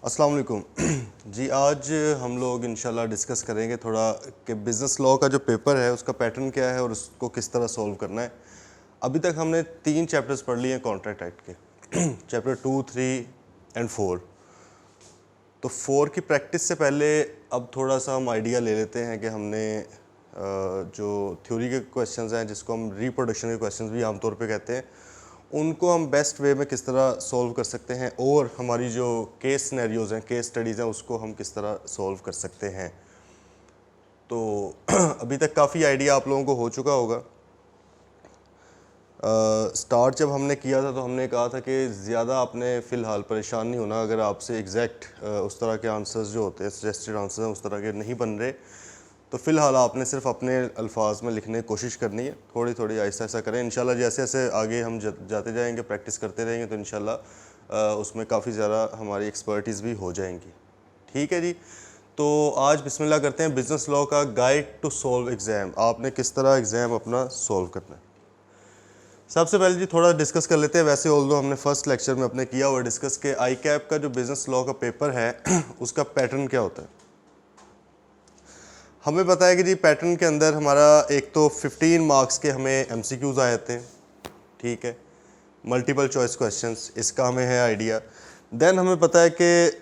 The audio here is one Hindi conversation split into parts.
अस्सलाम वालेकुम जी। आज हम लोग इंशाल्लाह डिस्कस करेंगे थोड़ा कि बिज़नेस लॉ का जो पेपर है उसका पैटर्न क्या है और उसको किस तरह सॉल्व करना है। अभी तक हमने 3 चैप्टर्स पढ़ लिए हैं कॉन्ट्रैक्ट एक्ट के चैप्टर 2, 3 एंड 4। तो 4 की प्रैक्टिस से पहले अब थोड़ा सा हम आइडिया ले लेते हैं कि हमने जो थ्योरी के क्वेश्चंस हैं, जिसको हम रिप्रोडक्शन के क्वेश्चंस भी आमतौर पे कहते हैं, उनको हम बेस्ट वे में किस तरह सॉल्व कर सकते हैं और हमारी जो केस सिनेरियोज़ हैं, केस स्टडीज़ हैं, उसको हम किस तरह सॉल्व कर सकते हैं। तो अभी तक काफ़ी आइडिया आप लोगों को हो चुका होगा। स्टार्ट जब हमने किया था तो हमने कहा था कि ज़्यादा आपने फ़िलहाल परेशान नहीं होना अगर आपसे एग्जैक्ट उस तरह के आंसर्स जो होते हैं, सजेस्टेड आंसर्स हैं, उस तरह के नहीं बन रहे। तो फ़िलहाल आपने सिर्फ अपने अल्फाज में लिखने की कोशिश करनी है, थोड़ी थोड़ी आहिस्ता आहिस्ता करें। इंशाल्लाह जैसे जैसे आगे हम जाते जाएंगे, प्रैक्टिस करते रहेंगे, तो इंशाल्लाह उसमें काफ़ी ज़्यादा हमारी एक्सपर्टीज़ भी हो जाएंगी। ठीक है जी। तो आज बिस्मिल्लाह करते हैं बिज़नेस लॉ का गाइड टू सॉल्व एग्ज़ाम। आपने किस तरह एग्ज़ाम अपना सॉल्व करना है। सबसे पहले जी थोड़ा डिस्कस कर लेते हैं। वैसे ऑल्दो हमने फर्स्ट लेक्चर में अपने किया हुआ डिस्कस के आई कैप का जो बिज़नेस लॉ का पेपर है उसका पैटर्न क्या होता है। हमें पता है कि जी पैटर्न के अंदर हमारा एक तो 15 मार्क्स के हमें एमसीक्यूज़ आ जाते हैं, ठीक है, मल्टीपल चॉइस क्वेश्चंस, इसका हमें है आइडिया। देन हमें पता है कि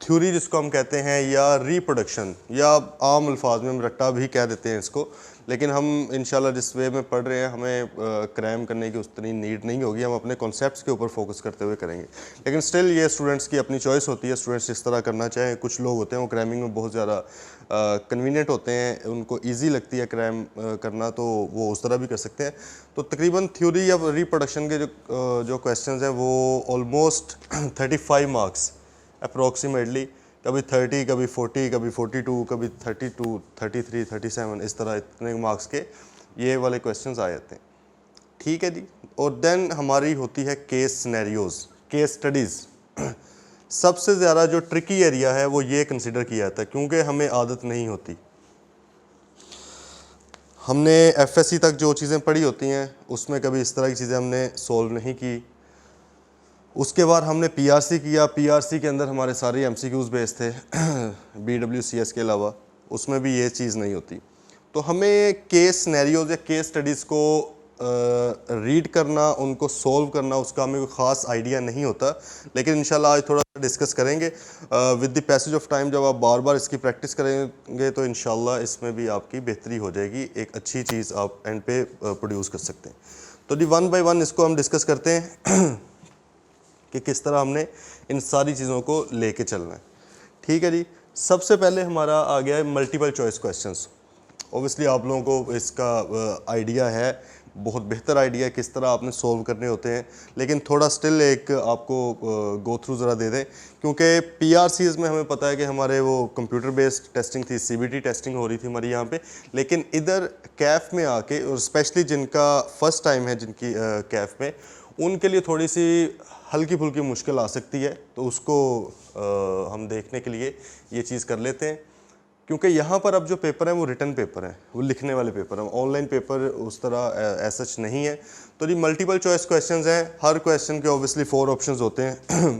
थ्योरी जिसको हम कहते हैं, या रिप्रोडक्शन, या आम अल्फाज में हम रट्टा भी कह देते हैं इसको, लेकिन हम इंशाल्लाह जिस वे में पढ़ रहे हैं हमें क्रैम करने की उतनी नीड नहीं होगी। हम अपने कॉन्सेप्ट्स के ऊपर फोकस करते हुए करेंगे, लेकिन स्टिल ये स्टूडेंट्स की अपनी चॉइस होती है, स्टूडेंट्स जिस तरह करना चाहें। कुछ लोग होते हैं वो क्रैमिंग में बहुत ज़्यादा कन्वीनियंट होते हैं, उनको ईजी लगती है क्रैम करना, तो वो उस तरह भी कर सकते हैं। तो तकरीबन थ्योरी या रिप्रोडक्शन के जो क्वेश्चन हैं वो ऑलमोस्ट 35 मार्क्स अप्रोक्सीमेटली, कभी 30, कभी 40, कभी 42, कभी 32, 33, 37, इस तरह इतने मार्क्स के ये वाले क्वेश्चंस आ जाते हैं। ठीक है जी। और देन हमारी होती है केस सिनेरियोज़, केस स्टडीज़। सबसे ज़्यादा जो ट्रिकी एरिया है वो ये कंसिडर किया जाता है, क्योंकि हमें आदत नहीं होती। हमने एफएससी तक जो चीज़ें पढ़ी होती हैं उसमें कभी इस तरह की चीज़ें हमने सॉल्व नहीं की। उसके बाद हमने पीआरसी किया। पीआरसी के अंदर हमारे सारे एमसीक्यूज़ बेस्ड थे बीडब्ल्यूसीएस के अलावा, उसमें भी ये चीज़ नहीं होती। तो हमें केस सिनेरियोज़ या केस स्टडीज़ को रीड करना, उनको सॉल्व करना, उसका हमें कोई ख़ास आइडिया नहीं होता। लेकिन इंशाल्लाह आज थोड़ा डिस्कस करेंगे with the passage of time. जब आप बार बार इसकी प्रैक्टिस करेंगे तो इंशाल्लाह इसमें भी आपकी बेहतरी हो जाएगी, एक अच्छी चीज़ आप एंड पे प्रोड्यूस कर सकते हैं। तो जी 1 बाय 1 इसको हम डिस्कस करते हैं कि किस तरह हमने इन सारी चीज़ों को लेके चलना है। ठीक है जी। सबसे पहले हमारा आ गया है मल्टीपल चॉइस क्वेश्चंस। ओबियसली आप लोगों को इसका आइडिया है, बहुत बेहतर आइडिया है किस तरह आपने सॉल्व करने होते हैं, लेकिन थोड़ा स्टिल एक आपको गो थ्रू ज़रा दे दें, क्योंकि पीआरसीज़ में हमें पता है कि हमारे वो कंप्यूटर बेस्ड टेस्टिंग थी, सीबीटी टेस्टिंग हो रही थी हमारी यहाँ पे। लेकिन इधर कैफ में आके, और स्पेशली जिनका फर्स्ट टाइम है जिनकी कैफ में, उनके लिए थोड़ी सी हल्की फुल्की मुश्किल आ सकती है। तो उसको हम देखने के लिए ये चीज़ कर लेते हैं, क्योंकि यहाँ पर अब जो पेपर है वो रिटन पेपर है, वो लिखने वाले पेपर हैं, ऑनलाइन पेपर उस तरह एसच नहीं है। तो जी मल्टीपल चॉइस क्वेश्चंस हैं, हर क्वेश्चन के ऑब्वियसली 4 ऑप्शंस होते हैं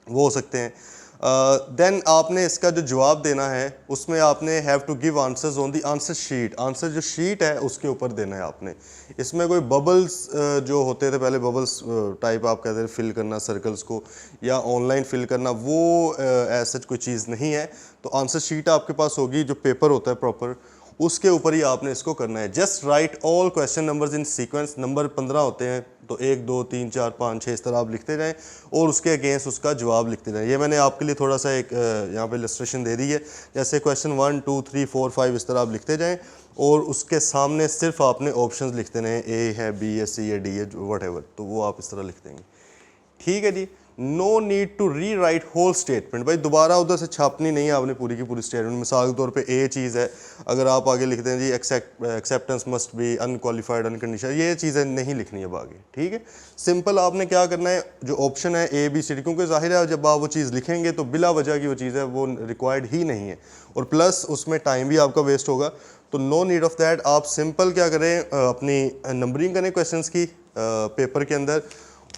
वो हो सकते हैं। देन आपने इसका जो जवाब देना है उसमें आपने have to give answers on the answer sheet. Answer जो शीट है उसके ऊपर देना है आपने। इसमें कोई बबल्स जो होते थे पहले, बबल्स टाइप आप कहते थे फिल करना सर्कल्स को, या ऑनलाइन फिल करना, वो ऐसा कोई चीज़ नहीं है। तो आंसर शीट आपके पास होगी, जो पेपर होता है प्रॉपर, उसके ऊपर ही आपने इसको करना है। Just right all question numbers in sequence. Number 15 होते हैं, तो 1 2 3 4 5 6 इस तरह आप लिखते जाएं और उसके अगेंस्ट उसका जवाब लिखते जाएं। ये मैंने आपके लिए थोड़ा सा एक यहाँ पे इलस्ट्रेशन दे दी है। जैसे क्वेश्चन 1 2 3 4 5 इस तरह आप लिखते जाएं और उसके सामने सिर्फ आपने ऑप्शंस लिखते रहें, ए है, बी है, सी है, डी है, वट एवर, तो वो आप इस तरह लिख देंगे। ठीक है जी। No need to rewrite whole statement. भाई दोबारा उधर से छापनी नहीं है आपने पूरी की पूरी स्टेटमेंट। मिसाल के तौर पे ए चीज़ है, अगर आप आगे लिखते हैं जी acceptance must be unqualified unconditional, ये चीज़ें नहीं लिखनी है अब आगे। ठीक है, सिंपल आपने क्या करना है, जो ऑप्शन है ए बी सी डी, क्योंकि जाहिर है जब आप वो चीज़ लिखेंगे तो बिला वजह की वो चीज़ है वो रिक्वायर्ड ही नहीं है, और प्लस उसमें टाइम भी आपका वेस्ट होगा। तो नो नीड ऑफ दैट। आप सिंपल क्या करें, अपनी नंबरिंग करें क्वेश्चंस की पेपर के अंदर,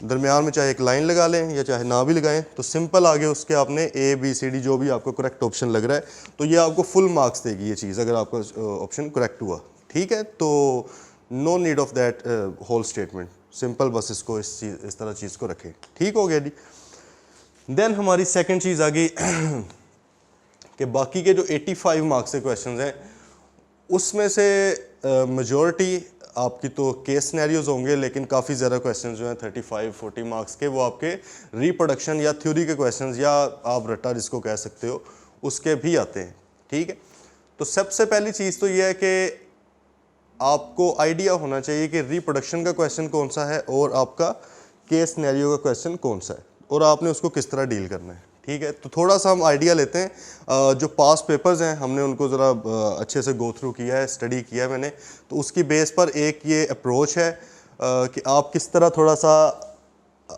दरमियान में चाहे एक लाइन लगा लें या चाहे ना भी लगाएं, तो सिंपल आगे उसके आपने ए बी सी डी जो भी आपको करेक्ट ऑप्शन लग रहा है, तो ये आपको फुल मार्क्स देगी ये चीज़ अगर आपका ऑप्शन करेक्ट हुआ। ठीक है, तो no need of that whole statement, simple बस इसको इस तरह चीज़ को रखें। ठीक हो गया जी। देन हमारी सेकंड चीज़ आ गई कि बाकी के जो 85 मार्क्स के क्वेश्चन हैं उसमें से मेजॉरिटी आपकी तो केस सिनेरियोज होंगे, लेकिन काफ़ी ज़्यादा क्वेश्चंस जो हैं 35-40 मार्क्स के वो आपके रिप्रोडक्शन या थ्योरी के क्वेश्चंस या आप रट्टा जिसको कह सकते हो उसके भी आते हैं। ठीक है, तो सबसे पहली चीज़ तो ये है कि आपको आइडिया होना चाहिए कि रिप्रोडक्शन का क्वेश्चन कौन सा है और आपका केस सिनेरियो का क्वेश्चन कौन सा है और आपने उसको किस तरह डील करना है। ठीक है, तो थोड़ा सा हम आइडिया लेते हैं। जो पास पेपर्स हैं हमने उनको ज़रा अच्छे से गो थ्रू किया है, स्टडी किया है मैंने, तो उसकी बेस पर एक ये अप्रोच है कि आप किस तरह थोड़ा सा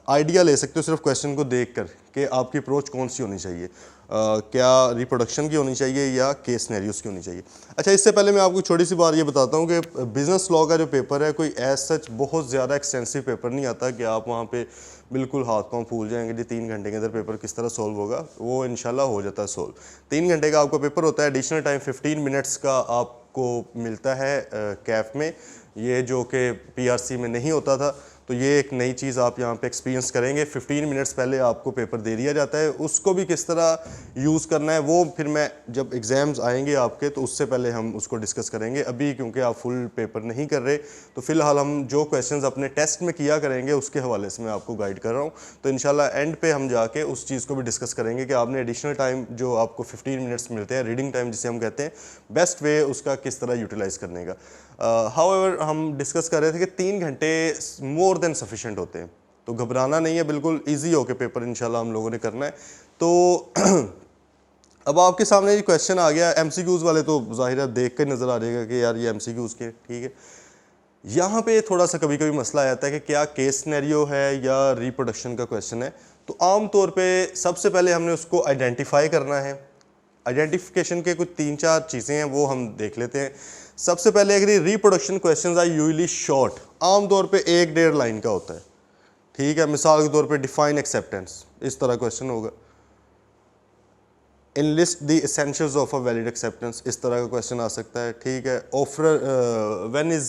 आइडिया ले सकते हो सिर्फ क्वेश्चन को देख कर कि आपकी अप्रोच कौन सी होनी चाहिए, क्या रिप्रोडक्शन की होनी चाहिए या केस सिनेरियोस की होनी चाहिए। अच्छा, इससे पहले मैं आपको छोटी सी बात ये बताता हूँ कि बिज़नेस लॉ का जो पेपर है कोई एज सच बहुत ज़्यादा एक्सटेंसिव पेपर नहीं आता कि आप वहाँ पे बिल्कुल हाथ पाँव फूल जाएंगे जी 3 घंटे के अंदर पेपर किस तरह सॉल्व होगा। वो इंशाल्लाह हो जाता है सॉल्व। 3 घंटे का आपका पेपर होता है, एडिशनल टाइम 15 मिनट्स का आपको मिलता है कैफ में, ये जो कि PRC में नहीं होता था। तो ये एक नई चीज़ आप यहाँ पे एक्सपीरियंस करेंगे। 15 मिनट्स पहले आपको पेपर दे दिया जाता है, उसको भी किस तरह यूज़ करना है वो फिर मैं जब एग्ज़ाम्स आएंगे आपके तो उससे पहले हम उसको डिस्कस करेंगे। अभी क्योंकि आप फुल पेपर नहीं कर रहे तो फ़िलहाल हम जो क्वेश्चंस अपने टेस्ट में किया करेंगे उसके हवाले से मैं आपको गाइड कर रहा हूँ। तो इंशाल्लाह एंड पे हम जाके उस चीज़ को भी डिस्कस करेंगे कि आपने एडिशनल टाइम जो आपको 15 मिनट्स मिलते हैं रीडिंग टाइम जिसे हम कहते हैं, बेस्ट वे उसका किस तरह यूटिलाइज़ करने का। हाउएवर हम डिस्कस कर रहे थे कि 3 घंटे मोर देन सफिशेंट होते हैं, तो घबराना नहीं है, बिल्कुल इजी होके पेपर इंशाल्लाह हम लोगों ने करना है। तो अब आपके सामने ये क्वेश्चन आ गया MCQs वाले, तो ज़ाहिर है देख कर नज़र आ जाएगा कि यार ये MCQs के। ठीक है, यहाँ पे थोड़ा सा कभी कभी मसला आता है कि क्या केस सिनेरियो है या रिप्रोडक्शन का क्वेश्चन है। तो आम तौर पे सबसे पहले हमने उसको आइडेंटिफाई करना है। आइडेंटिफिकेशन के कुछ 3-4 चीज़ें हैं वो हम देख लेते हैं। सबसे पहले अगर reproduction questions are usually short, आमतौर पे 1-1.5 लाइन का होता है। ठीक है, मिसाल के तौर पे डिफाइन एक्सेप्टेंस, इस तरह क्वेश्चन होगा। Enlist the essentials of a valid acceptance, इस तरह का क्वेश्चन आ सकता है। ठीक है, offer when is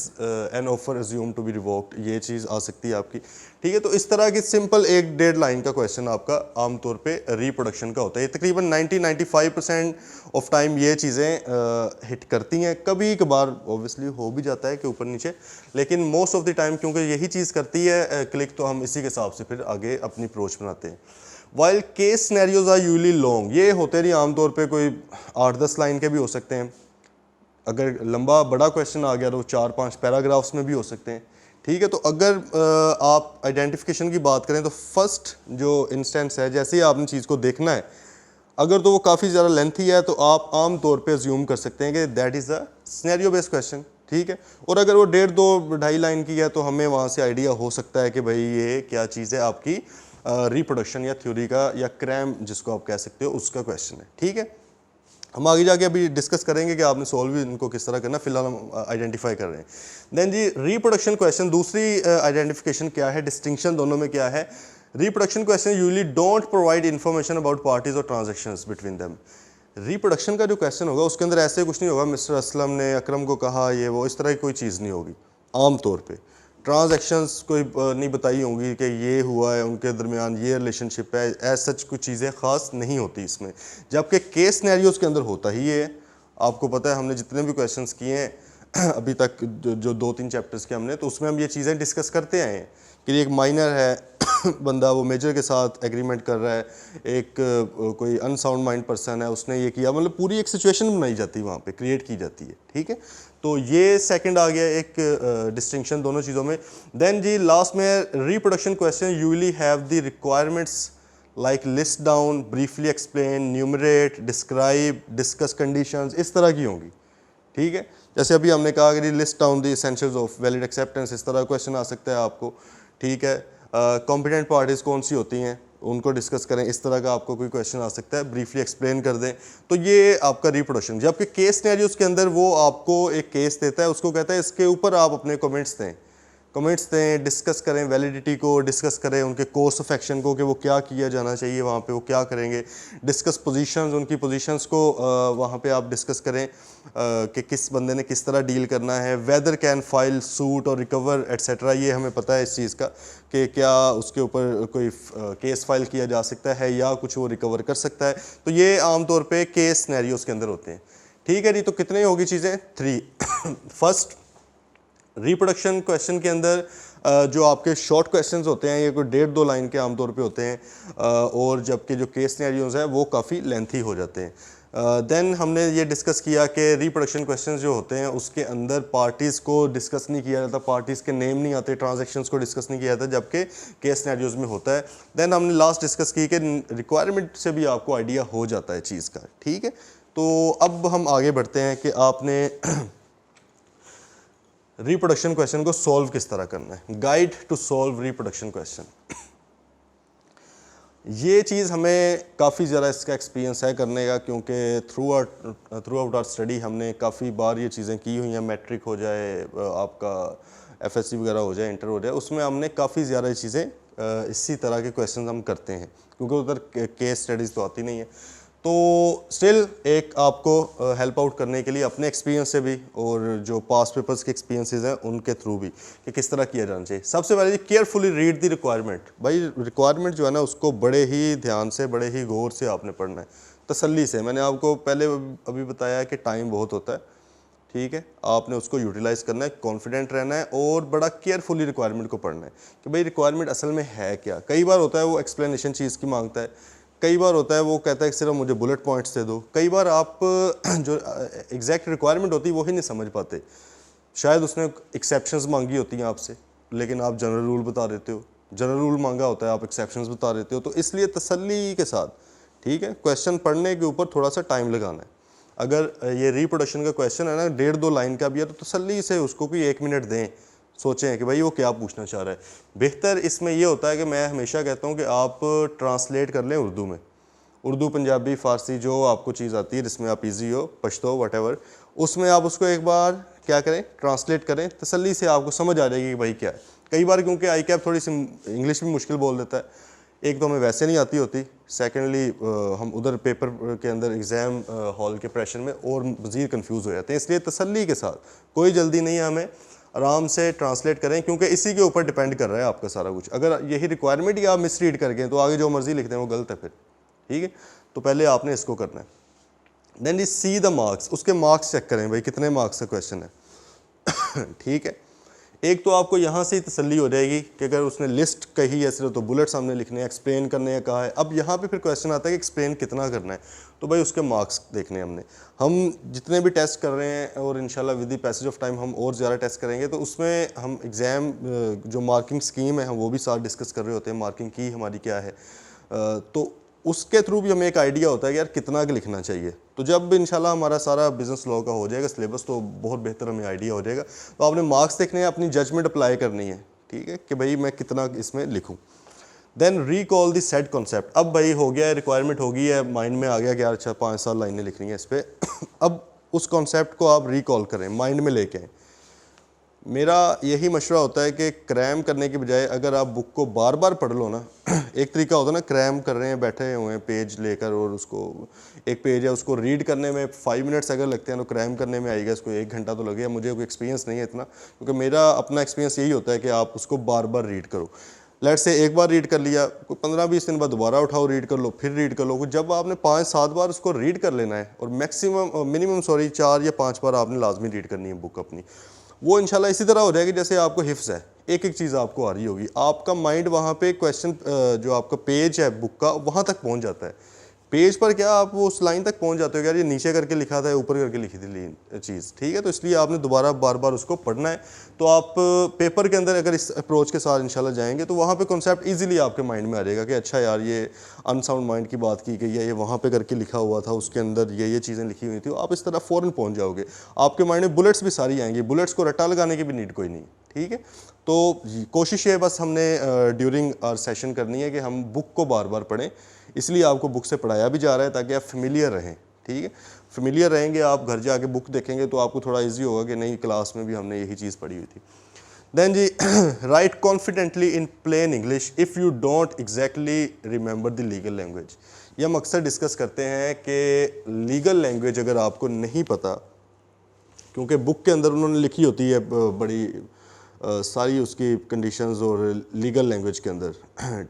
an offer assume to be revoked, ये चीज़ आ सकती है आपकी। ठीक है, तो इस तरह की सिंपल 1-1.5 लाइन का क्वेश्चन आपका आमतौर पे रिप्रोडक्शन का होता है। तकरीबन 90-95% ऑफ टाइम ये चीज़ें हिट करती हैं। कभी कभार ऑब्वियसली हो भी जाता है कि ऊपर नीचे, लेकिन मोस्ट ऑफ द टाइम क्योंकि यही चीज़ करती है क्लिक, तो हम इसी के हिसाब से फिर आगे अपनी अप्रोच बनाते हैं। While case scenarios are usually long, ये होते नहीं, आमतौर पे कोई 8-10 लाइन के भी हो सकते हैं। अगर लंबा बड़ा क्वेश्चन आ गया तो 4-5 पैराग्राफ्स में भी हो सकते हैं। ठीक है, तो अगर आप आइडेंटिफिकेशन की बात करें तो फर्स्ट जो इंस्टेंस है, जैसे ही आपने चीज़ को देखना है, अगर तो वो काफ़ी ज़्यादा लेंथी है तो आप आम तौर पे अज्यूम कर सकते हैं कि that is a scenario based question. ठीक है, और अगर वो 1.5-2-2.5 लाइन की है तो हमें वहाँ से आइडिया हो सकता है कि भाई ये क्या चीज़ है, आपकी रिप्रोडक्शन या थ्योरी का या क्रैम जिसको आप कह सकते हो उसका क्वेश्चन है। ठीक है, हम आगे जाके अभी डिस्कस करेंगे कि आपने सॉल्व भी इनको किस तरह करना, फिलहाल हम आइडेंटिफाई कर रहे हैं। देन जी रिप्रोडक्शन क्वेश्चन, दूसरी आइडेंटिफिकेशन क्या है, डिस्टिंक्शन दोनों में क्या है। Reproduction question usually don't provide information about parties और ट्रांजैक्शंस बिटवीन देम। रिप्रोडक्शन का जो क्वेश्चन होगा उसके अंदर ऐसे कुछ नहीं होगा मिस्टर असलम ने अकरम को कहा ये वो, इस तरह की कोई चीज़ नहीं होगी। आम तौर पे ट्रांजैक्शंस कोई नहीं बताई होंगी कि ये हुआ है, उनके दरमियान ये रिलेशनशिप है, एज सच कुछ चीज़ें ख़ास नहीं होती इसमें, जबकि केस सिनेरियोज के अंदर होता ही है। आपको पता है हमने जितने भी क्वेश्चंस किए हैं अभी तक, जो 2-3 चैप्टर्स के हमने, तो उसमें हम ये चीज़ें डिस्कस करते आए हैं कि एक माइनर है बंदा वो मेजर के साथ एग्रीमेंट कर रहा है, एक कोई अनसाउंड माइंड पर्सन है उसने ये किया, मतलब पूरी एक सिचुएशन बनाई जाती है वहाँ पे, क्रिएट की जाती है। ठीक है, तो ये सेकंड आ गया एक डिस्टिंक्शन दोनों चीज़ों में। देन जी लास्ट में reproduction question usually have the requirements like list down, briefly explain, numerator, describe, discuss conditions, इस तरह की होंगी। ठीक है, जैसे अभी हमने कहा कि list down the essentials of valid acceptance, इस तरह क्वेश्चन आ सकता है आपको। ठीक है, कॉम्पिटेंट पार्टीज़ कौन सी होती हैं उनको डिस्कस करें, इस तरह का आपको कोई क्वेश्चन आ सकता है, ब्रीफली एक्सप्लेन कर दें। तो ये आपका रिप्रोडक्शन, जबकि केस सिनेरियोज के अंदर वो आपको एक केस देता है, उसको कहता है इसके ऊपर आप अपने कमेंट्स दें। कमेंट्स दें, डिस्कस करें, वैलिडिटी को डिस्कस करें, उनके कोर्स ऑफ एक्शन को कि वो क्या किया जाना चाहिए वहाँ पे, वो क्या करेंगे, डिस्कस पोजीशंस, उनकी पोजीशंस को वहाँ पे आप डिस्कस करें कि किस बंदे ने किस तरह डील करना है, वेदर कैन फाइल सूट और रिकवर एट्सेट्रा, ये हमें पता है इस चीज़ का कि क्या उसके ऊपर कोई केस फाइल किया जा सकता है या कुछ वो रिकवर कर सकता है। तो ये आमतौर पे केस सिनेरियोस के अंदर होते हैं। ठीक है जी, तो कितने होगी चीज़ें? 3। फर्स्ट, रिप्रोडक्शन क्वेश्चन के अंदर जो आपके शॉर्ट क्वेश्चंस होते हैं ये कोई 1.5-2 लाइन के आमतौर पे होते हैं और जबकि जो केस सिनेरियोज हैं वो काफ़ी लेंथी हो जाते हैं। देन हमने ये डिस्कस किया कि रिप्रोडक्शन क्वेश्चंस जो होते हैं उसके अंदर पार्टीज़ को डिस्कस नहीं किया जाता, पार्टीज़ के नेम नहीं आते, ट्रांजैक्शंस को डिस्कस नहीं किया जाता, जबकि केस सिनेरियोज में होता है। देन हमने लास्ट डिस्कस की कि रिक्वायरमेंट से भी आपको आइडिया हो जाता है चीज़ का। ठीक है, तो अब हम आगे बढ़ते हैं कि आपने रिप्रोडक्शन क्वेश्चन को सॉल्व किस तरह करना है। Guide to solve reproduction question, ये चीज़ हमें काफ़ी ज़्यादा इसका एक्सपीरियंस है करने का, क्योंकि थ्रू आउट आवर स्टडी हमने काफ़ी बार ये चीज़ें की हुई हैं। मैट्रिक हो जाए, आपका एफएससी वगैरह हो जाए, इंटर हो जाए, उसमें हमने काफ़ी ज़्यादा चीज़ें इसी तरह के क्वेश्चन हम करते हैं, क्योंकि उधर केस स्टडीज़ तो आती नहीं है। तो स्टिल एक आपको हेल्प आउट करने के लिए अपने एक्सपीरियंस से भी और जो पास पेपर्स के एक्सपीरियंसेस हैं उनके थ्रू भी कि किस तरह किया जाना चाहिए। सबसे पहले केयरफुली रीड द रिक्वायरमेंट। भाई रिक्वायरमेंट जो है ना उसको बड़े ही ध्यान से, बड़े ही गौर से आपने पढ़ना है, तसल्ली से। मैंने आपको पहले अभी बताया कि टाइम बहुत होता है, ठीक है, आपने उसको यूटिलाइज़ करना है, कॉन्फिडेंट रहना है और बड़ा केयरफुली रिक्वायरमेंट को पढ़ना है कि भाई रिक्वायरमेंट असल में है क्या। कई बार होता है वो एक्सप्लेनेशन चीज़ की मांगता है, कई बार होता है वो कहता है कि सिर्फ मुझे बुलेट पॉइंट्स दे दो, कई बार आप जो एग्जैक्ट रिक्वायरमेंट होती है वही नहीं समझ पाते। शायद उसने एक्सेप्शंस मांगी होती हैं आपसे, लेकिन आप जनरल रूल बता देते हो, जनरल रूल मांगा होता है आप एक्सेप्शंस बता देते हो। तो इसलिए तसल्ली के साथ, ठीक है, क्वेश्चन पढ़ने के ऊपर थोड़ा सा टाइम लगाना है। अगर ये रिप्रोडक्शन का क्वेश्चन है ना 1.5-2 लाइन का भी है, तो तसल्ली से उसको कोई 1 मिनट दें, सोचें कि भाई वो क्या पूछना चाह रहा है। बेहतर इसमें ये होता है कि मैं हमेशा कहता हूँ कि आप ट्रांसलेट कर लें उर्दू में, उर्दू, पंजाबी, फ़ारसी, जो आपको चीज़ आती है जिसमें आप इजी हो, पश्तो वटेवर, उसमें आप उसको एक बार क्या करें, ट्रांसलेट करें, तसल्ली से आपको समझ आ जाएगी कि भाई क्या है। कई बार क्योंकि आई कैप थोड़ी सी इंग्लिश भी मुश्किल बोल देता है, एक तो हमें वैसे नहीं आती होती, सेकेंडली हम उधर पेपर के अंदर एग्ज़ाम हॉल के प्रेशर में और मज़ीद कन्फ्यूज़ हो जाते हैं। इसलिए तसल्ली के साथ, कोई जल्दी नहीं है, हमें आराम से ट्रांसलेट करें, क्योंकि इसी के ऊपर डिपेंड कर रहा है आपका सारा कुछ। अगर यही रिक्वायरमेंट ही आप मिसरीड कर गए तो आगे जो मर्जी लिखते हैं वो गलत है फिर। ठीक है, तो पहले आपने इसको करना है। Then you see the marks, उसके मार्क्स चेक करें भाई कितने मार्क्स का क्वेश्चन है। ठीक है, एक तो आपको यहाँ से ही तसल्ली हो जाएगी कि अगर उसने लिस्ट कही है सिर्फ तो बुलेट सामने लिखने हैं, एक्सप्लेन करने हैं कहा है। अब यहाँ पे फिर क्वेश्चन आता है कि एक्सप्लेन कितना करना है, तो भाई उसके मार्क्स देखने हैं हमने। हम जितने भी टेस्ट कर रहे हैं और इंशाल्लाह with the passage of time हम और ज़्यादा टेस्ट करेंगे, तो उसमें हम एग्ज़ाम जो मार्किंग स्कीम है हम वो भी साथ डिस्कस कर रहे होते हैं, मार्किंग की हमारी क्या है, तो उसके थ्रू भी हमें एक आइडिया होता है कि यार कितना का लिखना चाहिए। तो जब इंशाल्लाह हमारा सारा बिजनेस लॉ का हो जाएगा सिलेबस, तो बहुत बेहतर हमें आइडिया हो जाएगा। तो आपने मार्क्स देखने हैं, अपनी जजमेंट अप्लाई करनी है, ठीक है, कि भाई मैं कितना इसमें लिखूं। Then recall the set concept. अब भाई हो गया है, रिक्वायरमेंट हो गई है, माइंड में आ गया कि यार अच्छा 5-7 लाइनें लिखनी है इस पर। अब उस कॉन्सेप्ट को आप रिकॉल करें, माइंड में लेके आएं। मेरा यही मशवरा होता है कि क्रैम करने के बजाय अगर आप बुक को बार बार पढ़ लो ना, एक तरीका होता है ना, क्रैम कर रहे हैं, बैठे हुए हैं पेज लेकर, और उसको एक पेज है उसको रीड करने में 5 मिनट्स अगर लगते हैं तो क्रैम करने में आएगा इसको 1 घंटा तो लगेगा। मुझे कोई एक्सपीरियंस नहीं है इतना, क्योंकि मेरा अपना एक्सपीरियंस यही होता है कि आप उसको बार बार रीड करो। लेट से एक बार रीड कर लिया, कोई 15-20 दिन बाद दोबारा उठाओ, रीड कर लो, फिर रीड कर लो। जब आपने 5-7 बार उसको रीड कर लेना है, और मिनिमम 4 या 5 बार आपने लाजमी रीड करनी है बुक अपनी, वो इंशाल्लाह इसी तरह हो जाएगी जैसे आपको हिफ्स है, एक एक चीज़ आपको आ रही होगी। आपका माइंड वहाँ पे क्वेश्चन जो आपका पेज है बुक का वहाँ तक पहुँच जाता है। पेज पर क्या आप वो उस लाइन तक पहुँच जाते हो, यार ये नीचे करके लिखा था, ऊपर करके लिखी थी चीज़, ठीक है। तो इसलिए आपने दोबारा बार बार उसको पढ़ना है। तो आप पेपर के अंदर अगर इस अप्रोच के साथ इंशाल्लाह जाएंगे तो वहाँ पे कॉन्सेप्ट इजीली आपके माइंड में आ जाएगा कि अच्छा यार ये अनसाउंड माइंड की बात की गई है, ये वहाँ पे करके लिखा हुआ था, उसके अंदर ये चीज़ें लिखी हुई थी। आप इस तरह फ़ौरन पहुँच जाओगे, आपके माइंड में बुलेट्स भी सारी आएंगी, बुलेट्स को रट्टा लगाने की भी नीड कोई नहीं, ठीक है। तो कोशिश ये बस हमने ड्यूरिंग आवर सेशन करनी है कि हम बुक को बार बार पढ़ें। इसलिए आपको बुक से पढ़ाया भी जा रहा है ताकि आप फेमिलियर रहें, ठीक है। फेमिलियर रहेंगे, आप घर जाके बुक देखेंगे तो आपको थोड़ा इजी होगा कि नहीं क्लास में भी हमने यही चीज़ पढ़ी हुई थी। देन जी write confidently in plain English if you don't exactly remember the legal language. ये हम अक्सर डिस्कस करते हैं कि लीगल लैंग्वेज अगर आपको नहीं पता, क्योंकि बुक के अंदर उन्होंने लिखी होती है बड़ी सारी उसकी कंडीशंस और लीगल लैंग्वेज के अंदर,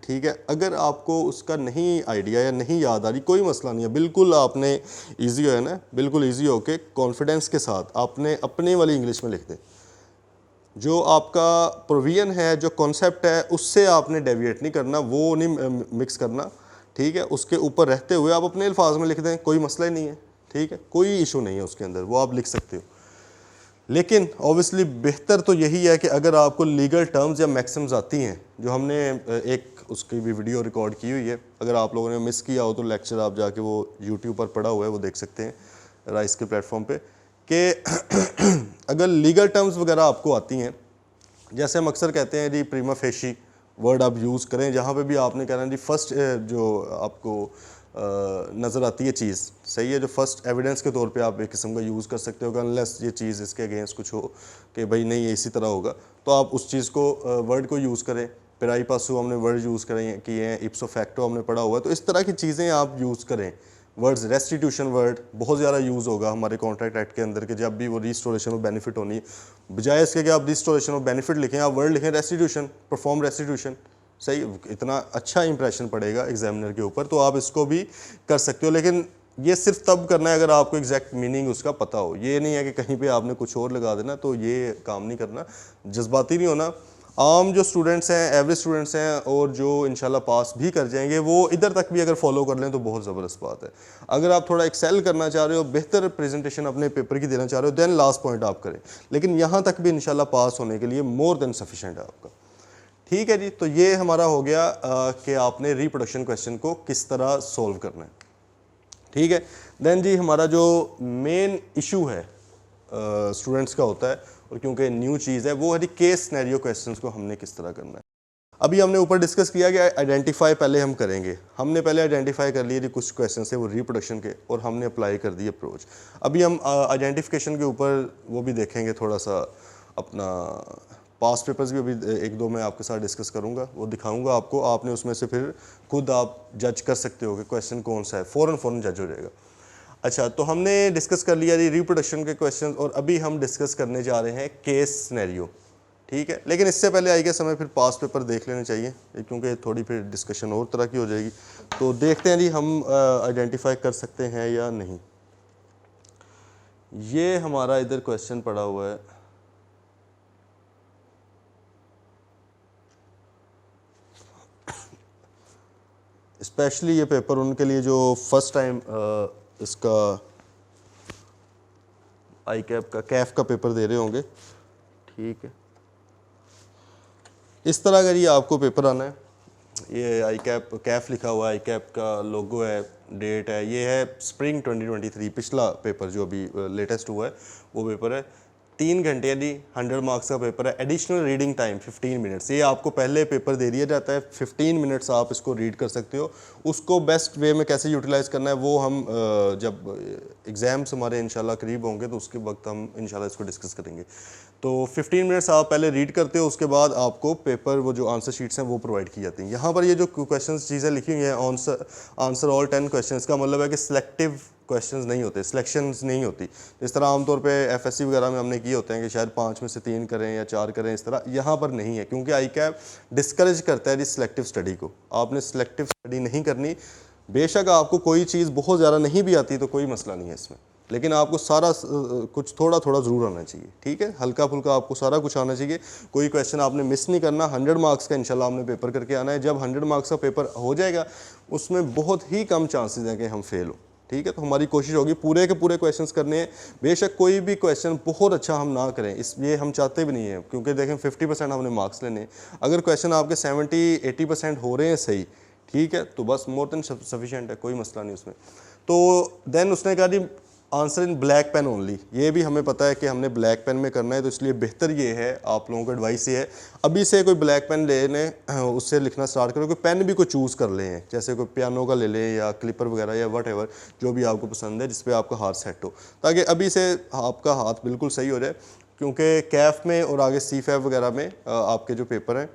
ठीक है। अगर आपको उसका नहीं आइडिया या नहीं याद आ रही, कोई मसला नहीं है, बिल्कुल आपने इजी है ना, बिल्कुल इजी हो के कॉन्फिडेंस के साथ आपने अपने वाली इंग्लिश में लिख दें। जो आपका प्रोविजन है, जो कॉन्सेप्ट है, उससे आपने डेविएट नहीं करना, वो नहीं मिक्स करना, ठीक है। उसके ऊपर रहते हुए आप अपने अल्फाज में लिख दें, कोई मसला ही नहीं है, ठीक है, कोई इशू नहीं है उसके अंदर, वो आप लिख सकते हो। लेकिन ऑब्वियसली बेहतर तो यही है कि अगर आपको लीगल टर्म्स या मैक्सिम्स आती हैं, जो हमने एक उसकी भी वीडियो रिकॉर्ड की हुई है, अगर आप लोगों ने मिस किया हो तो लेक्चर आप जाके वो यूट्यूब पर पड़ा हुआ है, वो देख सकते हैं राइस के प्लेटफॉर्म पे, कि अगर लीगल टर्म्स वगैरह आपको आती हैं, जैसे हम अक्सर कहते हैं जी प्रीमा फेशी वर्ड आप यूज़ करें, जहाँ पे भी आपने कहना जी फर्स्ट जो आपको नज़र आती है चीज़, सही है, जो फर्स्ट एविडेंस के तौर पे आप एक किस्म का यूज़ कर सकते हो, अनलेस ये चीज़ इसके अगेंस्ट कुछ हो कि भाई नहीं ये इसी तरह होगा, तो आप उस चीज़ को वर्ड को यूज़ करें। पेराई पासू हमने वर्ड यूज़ करें किए हैं, इप्सो फैक्टो हमने पढ़ा हुआ है, तो इस तरह की चीज़ें आप यूज़ करें। वर्ड्स, रेस्टिट्यूशन वर्ड बहुत ज़्यादा यूज़ होगा हमारे कॉन्ट्रैक्ट एक्ट के अंदर, कि जब भी वो रिस्टोरेशन ऑफ बेनिफिट होनी है, बजाय इसके कि आप रिस्टोरेशन ऑफ बेनिफिट लिखें, आप वर्ड लिखें रेस्टिट्यूशन, परफॉर्म रेस्टिट्यूशन, सही, इतना अच्छा इंप्रेशन पड़ेगा एग्जामिनर के ऊपर, तो आप इसको भी कर सकते हो। लेकिन ये सिर्फ तब करना है अगर आपको एग्जैक्ट मीनिंग उसका पता हो, ये नहीं है कि कहीं पे आपने कुछ और लगा देना, तो ये काम नहीं करना, जज्बाती नहीं होना। आम जो स्टूडेंट्स हैं, एवरेज स्टूडेंट्स हैं, और जो इंशाल्लाह पास भी कर जाएंगे, वो इधर तक भी अगर फॉलो कर लें तो बहुत ज़बरदस्त बात है। अगर आप थोड़ा एक्सेल करना चाह रहे हो, बेहतर प्रेजेंटेशन अपने पेपर की देना चाह रहे हो, देन लास्ट पॉइंट आप करें, लेकिन यहाँ तक भी इंशाल्लाह पास होने के लिए मोर देन सफिशेंट है आपका, ठीक है जी। तो ये हमारा हो गया कि आपने रिप्रोडक्शन क्वेश्चन को किस तरह सॉल्व करना है, ठीक है। देन जी हमारा जो मेन इशू है स्टूडेंट्स का होता है, और क्योंकि न्यू चीज़ है, वो है केस सिनेरियो क्वेश्चंस को हमने किस तरह करना है। अभी हमने ऊपर डिस्कस किया कि आइडेंटिफाई पहले हम करेंगे, हमने पहले आइडेंटिफाई कर लिए जी कुछ क्वेश्चन है वो रिप्रोडक्शन के, और हमने अप्लाई कर दी अप्रोच। अभी हम आइडेंटिफिकेशन के ऊपर वो भी देखेंगे थोड़ा सा, अपना पास्ट पेपर्स भी अभी एक दो मैं आपके साथ डिस्कस करूंगा, वो दिखाऊंगा आपको, आपने उसमें से फिर खुद आप जज कर सकते हो कि क्वेश्चन कौन सा है, फ़ौरन जज हो जाएगा। अच्छा, तो हमने डिस्कस कर लिया जी रिप्रोडक्शन के क्वेश्चन, और अभी हम डिस्कस करने जा रहे हैं केस सिनेरियो, ठीक है। लेकिन इससे पहले आई गेस हमें फिर पास्ट पेपर देख लेने चाहिए, क्योंकि थोड़ी फिर डिस्कशन और तरह की हो जाएगी। तो देखते हैं जी हम आइडेंटिफाई कर सकते हैं या नहीं। ये हमारा इधर क्वेश्चन पड़ा हुआ है, स्पेशली ये पेपर उनके लिए जो फर्स्ट टाइम इसका आई कैफ का पेपर दे रहे होंगे, ठीक है। इस तरह अगर ये आपको पेपर आना है, ये आई कैफ लिखा हुआ है, आई कैप का लोगो है, डेट है, ये है स्प्रिंग 2023, पिछला पेपर जो अभी लेटेस्ट हुआ है वो पेपर है। 3 घंटे यानी 100 मार्क्स का पेपर है। एडिशनल रीडिंग टाइम 15 मिनट्स, ये आपको पहले पेपर दे दिया जाता है, 15 मिनट्स आप इसको रीड कर सकते हो। उसको बेस्ट वे में कैसे यूटिलाइज़ करना है वो हम जब एग्ज़ाम्स हमारे इंशाल्लाह करीब होंगे तो उसके वक्त हम इंशाल्लाह इसको डिस्कस करेंगे। तो 15 मिनट्स आप पहले रीड करते हो, उसके बाद आपको पेपर वो जो आंसर शीट्स हैं वो प्रोवाइड की जाती हैं। यहाँ पर ये जो क्वेश्चन चीज़ें लिखी हुई हैं, आंसर ऑल 10 क्वेश्चन, का मतलब है कि सिलेक्टिव क्वेश्चंस नहीं होते, सिलेक्शंस नहीं होती। इस तरह आमतौर पे एफएससी वगैरह में हमने किए होते हैं कि शायद 5 में से 3 करें या 4 करें, इस तरह यहाँ पर नहीं है, क्योंकि आई कैप डिस्करेज करता है जी सिलेक्टिव स्टडी को। आपने सिलेक्टिव स्टडी नहीं करनी, बेशक आपको कोई चीज़ बहुत ज़्यादा नहीं भी आती तो कोई मसला नहीं है इसमें, लेकिन आपको सारा कुछ थोड़ा थोड़ा ज़रूर आना चाहिए, ठीक है, हल्का फुल्का आपको सारा कुछ आना चाहिए। कोई क्वेश्चन आपने मिस नहीं करना। 100 मार्क्स का इंशाल्लाह आपने पेपर करके आना है। जब 100 मार्क्स का पेपर हो जाएगा उसमें बहुत ही कम चांसेस हैं कि हम फेल हो, ठीक है। तो हमारी कोशिश होगी पूरे के पूरे क्वेश्चंस करने हैं। बेशक कोई भी क्वेश्चन बहुत अच्छा हम ना करें, इसलिए हम चाहते भी नहीं हैं, क्योंकि देखें 50% हमने मार्क्स लेने हैं। अगर क्वेश्चन आपके 70-80% हो रहे हैं सही, ठीक है, तो बस मोर देन सफिशिएंट है, कोई मसला नहीं उसमें। तो देन उसने कहा जी answer in black pen only, ये भी हमें पता है कि हमने ब्लैक पेन में करना है, तो इसलिए बेहतर ये है, आप लोगों को एडवाइस ये है अभी से कोई ब्लैक पेन ले लें, उससे लिखना स्टार्ट करो। कोई पेन भी कोई चूज़ कर लें, जैसे कोई पियानो का ले लें या क्लिपर वगैरह या वट एवर, जो भी आपको पसंद है, जिस पे आपका हाथ सेट हो, ताकि अभी से आपका हाथ बिल्कुल सही हो जाए। क्योंकि कैफ में और आगे CFAF वगैरह में आपके जो पेपर हैं